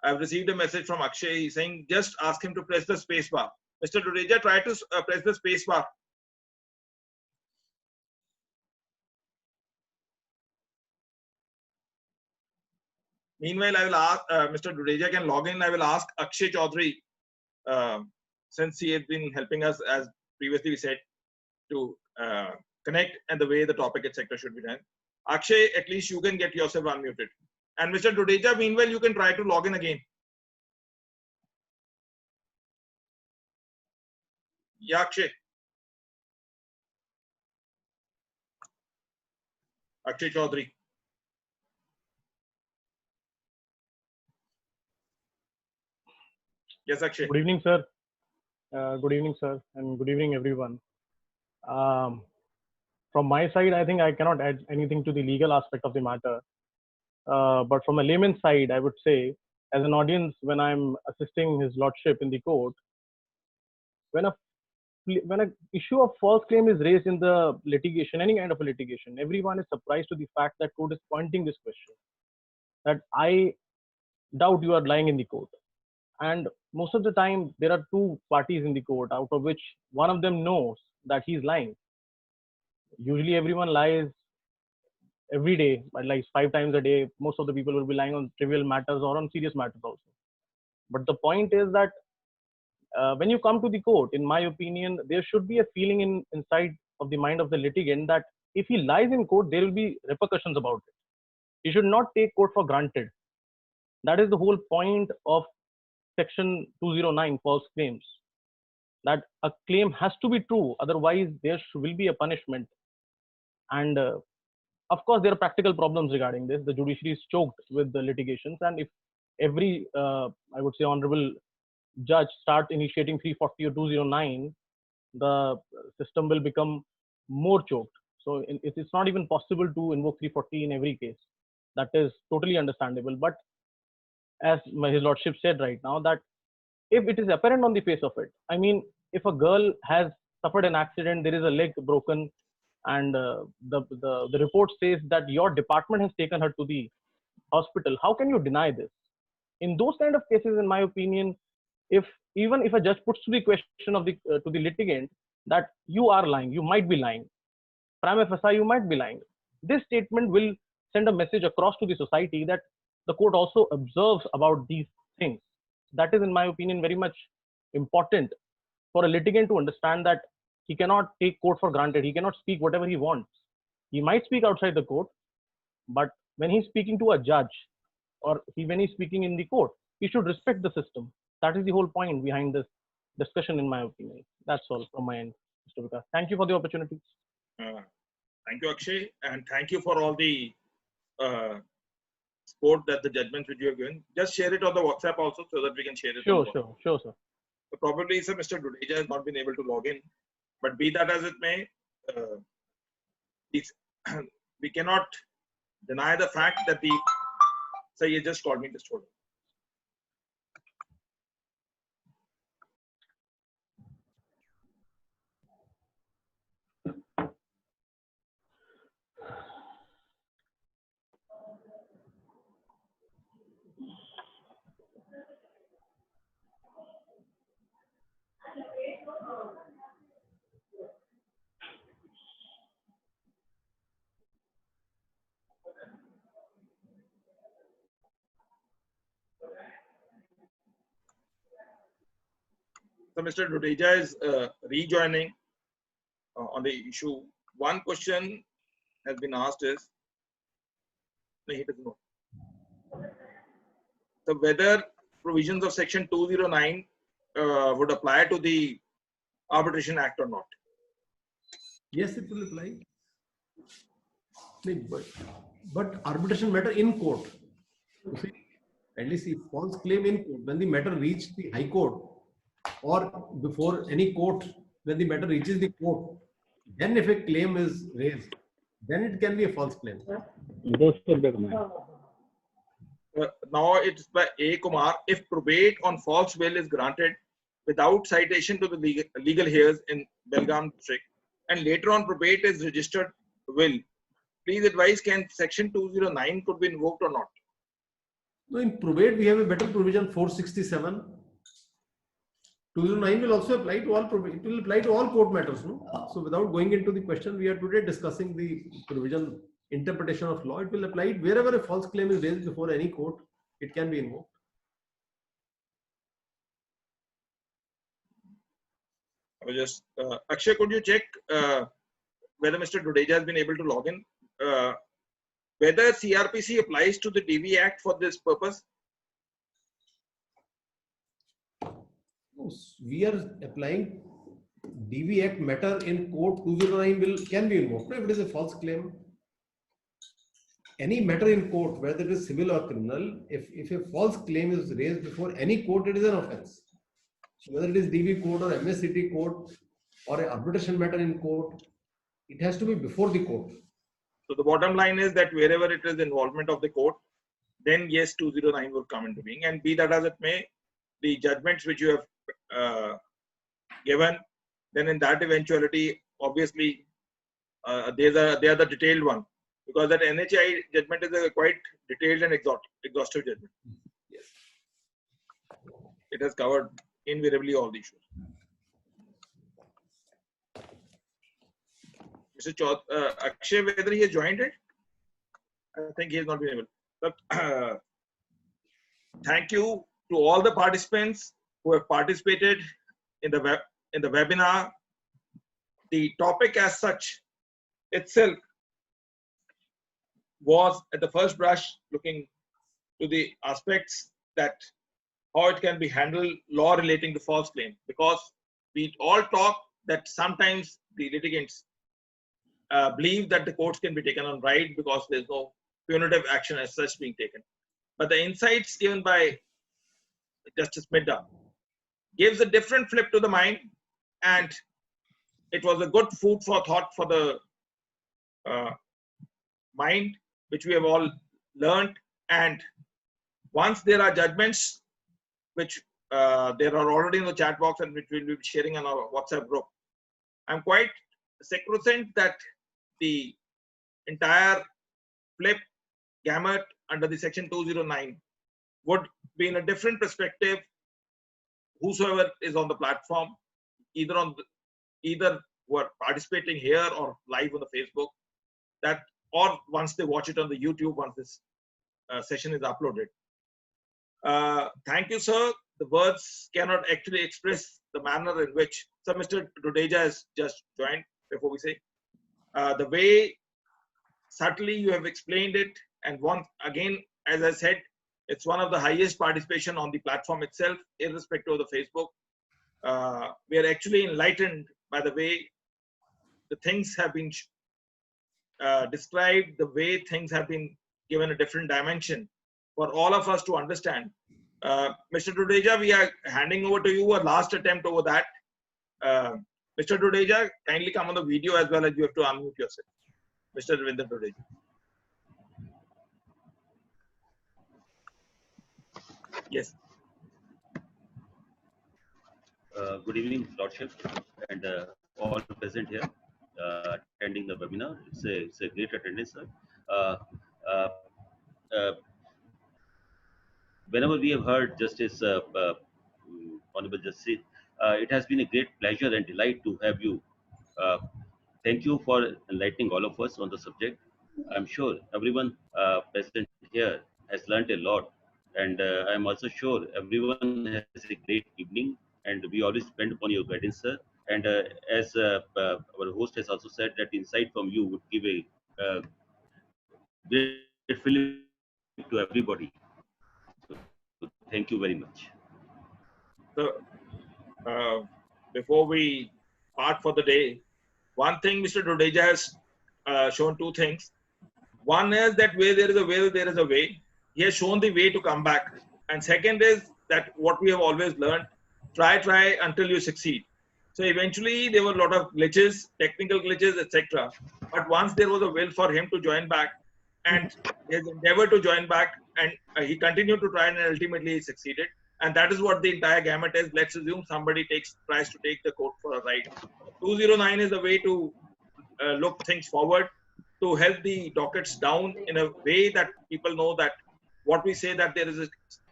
I've received a message from Akshay. He's saying just ask him to press the space bar. Mr. Dudeja, try to press the space bar. Meanwhile, I will ask Mr. Dudeja can log in. I will ask Akshay Chaudhary, since he has been helping us, as previously we said, to connect and the way the topic, etc., should be done. Akshay, at least you can get yourself unmuted. And Mr. Dudeja, meanwhile, you can try to log in again. Yeah, Akshay. Akshay Chaudhary. Yes, Akshay. Good evening, sir. Good evening, sir, and good evening, everyone. From my side, I think I cannot add anything to the legal aspect of the matter. But from a layman's side, I would say, as an audience, when I'm assisting His Lordship in the court, when a issue of false claim is raised in the litigation, any kind of a litigation, everyone is surprised to the fact that court is pointing this question, that I doubt you are lying in the court. And most of the time, there are two parties in the court, out of which one of them knows that he's lying. Usually, everyone lies every day, but like 5 times a day. Most of the people will be lying on trivial matters or on serious matters also. But the point is that when you come to the court, in my opinion, there should be a feeling inside of the mind of the litigant that if he lies in court, there will be repercussions about it. He should not take court for granted. That is the whole point of Section 209, false claims, that a claim has to be true, otherwise there will be a punishment. And of course, there are practical problems regarding this. The judiciary is choked with the litigations, and if every, I would say, honorable judge start initiating 340 or 209, the system will become more choked. So it's not even possible to invoke 340 in every case. That is totally understandable. But as His Lordship said right now, that if it is apparent on the face of it, I mean, if a girl has suffered an accident, there is a leg broken, and the report says that your department has taken her to the hospital, how can you deny this? In those kind of cases, in my opinion, even if a judge puts to the question of to the litigant that you are lying, you might be lying, prima facie you might be lying, this statement will send a message across to the society that the court also observes about these things. That is, in my opinion, very much important for a litigant to understand that he cannot take court for granted. He cannot speak whatever he wants. He might speak outside the court, but when he's speaking to a judge or when he's speaking in the court, he should respect the system. That is the whole point behind this discussion, in my opinion. That's all from my end, Mr. Vikas. Thank you for the opportunity. Thank you, Akshay, and thank you for all the support that the judgments which you have given. Just share it on the WhatsApp also so that we can share it. Sure, sir. So probably, sir, Mr. Dudeja has not been able to log in, but be that as it may, we cannot deny the fact that the. So you just called me. Just hold on. So Mr. Dudeja is rejoining on the issue. One question has been asked is, no, he doesn't know. So whether provisions of section 209 would apply to the Arbitration Act or not. Yes, it will apply. But arbitration matter in court. You see, at least if false claim in court, when the matter reached the High Court or before any court, when the matter reaches the court, then if a claim is raised, then it can be a false claim. Now it's by A. Kumar. If probate on false will is granted without citation to the legal heirs in Belgaum district, and later on probate is registered will, please advise, can section 209 could be invoked or not? So in probate, we have a better provision 467. 209 will also apply to all probate. It will apply to all court matters. No? So without going into the question, we are today discussing the provision interpretation of law. It will apply wherever a false claim is raised before any court. It can be invoked. I was just Akshay, could you check whether Mr. Dudeja has been able to log in? Whether CRPC applies to the DV Act for this purpose? We are applying DV Act matter in court. 209 will can be invoked. If it is a false claim, any matter in court, whether it is civil or criminal, if a false claim is raised before any court, it is an offense. So whether it is DV court or MSCT court or an arbitration matter in court, it has to be before the court. So the bottom line is that wherever it is involvement of the court, then yes, 209 will come into being. And be that as it may, the judgments which you have given, then in that eventuality, obviously, they are the detailed one. Because that NHI judgment is a quite detailed and exhaustive judgment. Yes. It has covered invariably all the issues. Mr. Akshay, whether he has joined it? I think he has not been able. But, thank you to all the participants who have participated in the webinar. The topic as such itself was at the first brush looking to the aspects that how it can be handled, law relating to false claim, because we all talk that sometimes the litigants believe that the courts can be taken on right because there's no punitive action as such being taken. But the insights given by Justice Midda gives a different flip to the mind, and it was a good food for thought for the mind, which we have all learned. And once there are judgments, which there are already in the chat box and which we'll be sharing on our WhatsApp group, I'm quite sacrosanct that the entire flip gamut under the section 209 would be in a different perspective. Whosoever is on the platform, either who are participating here or live on the Facebook, that or once they watch it on the YouTube, once this session is uploaded. Thank you, sir. The words cannot actually express the manner in which, so Mr. Dudeja has just joined before we say, the way subtly you have explained it, and once again, as I said, it's one of the highest participation on the platform itself, irrespective of the Facebook. We are actually enlightened by the way the things have been described, the way things have been given a different dimension for all of us to understand. Mr. Dudeja, we are handing over to you a last attempt over that. Mr. Dudeja, kindly come on the video as well as you have to unmute yourself. Mr. Ravindra Dudeja. Yes. Good evening, Lordship, and all present here attending the webinar. It's a great attendance, sir. Whenever we have heard Justice, Honorable Justice, it has been a great pleasure and delight to have you. Thank you for enlightening all of us on the subject. I'm sure everyone present here has learned a lot, and I'm also sure everyone has a great evening and we always depend upon your guidance, sir. And as our host has also said, that insight from you would give a great feeling to everybody. So thank you very much. So, before we part for the day, one thing Mr. Dodeja has shown two things. One is that where there is a will, there is a way. He has shown the way to come back. And second is that what we have always learned, try until you succeed. So eventually there were a lot of glitches, technical glitches, etc. But once there was a will for him to join back and his endeavor to join back, and he continued to try and ultimately he succeeded. And that is what the entire gamut is. Let's assume somebody tries to take the court for a ride. 209 is the way to look things forward, to help the dockets down in a way that people know that what we say, that there is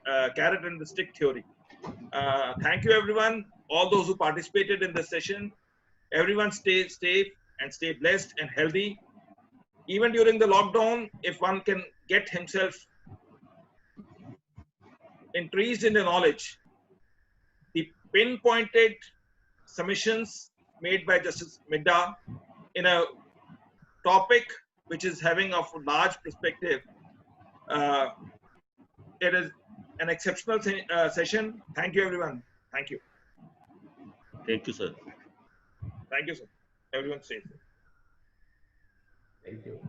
a carrot and the stick theory. Thank you, everyone. All those who participated in this session. Everyone stay safe and stay blessed and healthy. Even during the lockdown, if one can get himself increased in the knowledge, the pinpointed submissions made by Justice Midda in a topic which is having a large perspective, it is an exceptional session. Thank you, everyone. Thank you. Thank you, sir. Thank you, sir. Everyone stay safe. Thank you.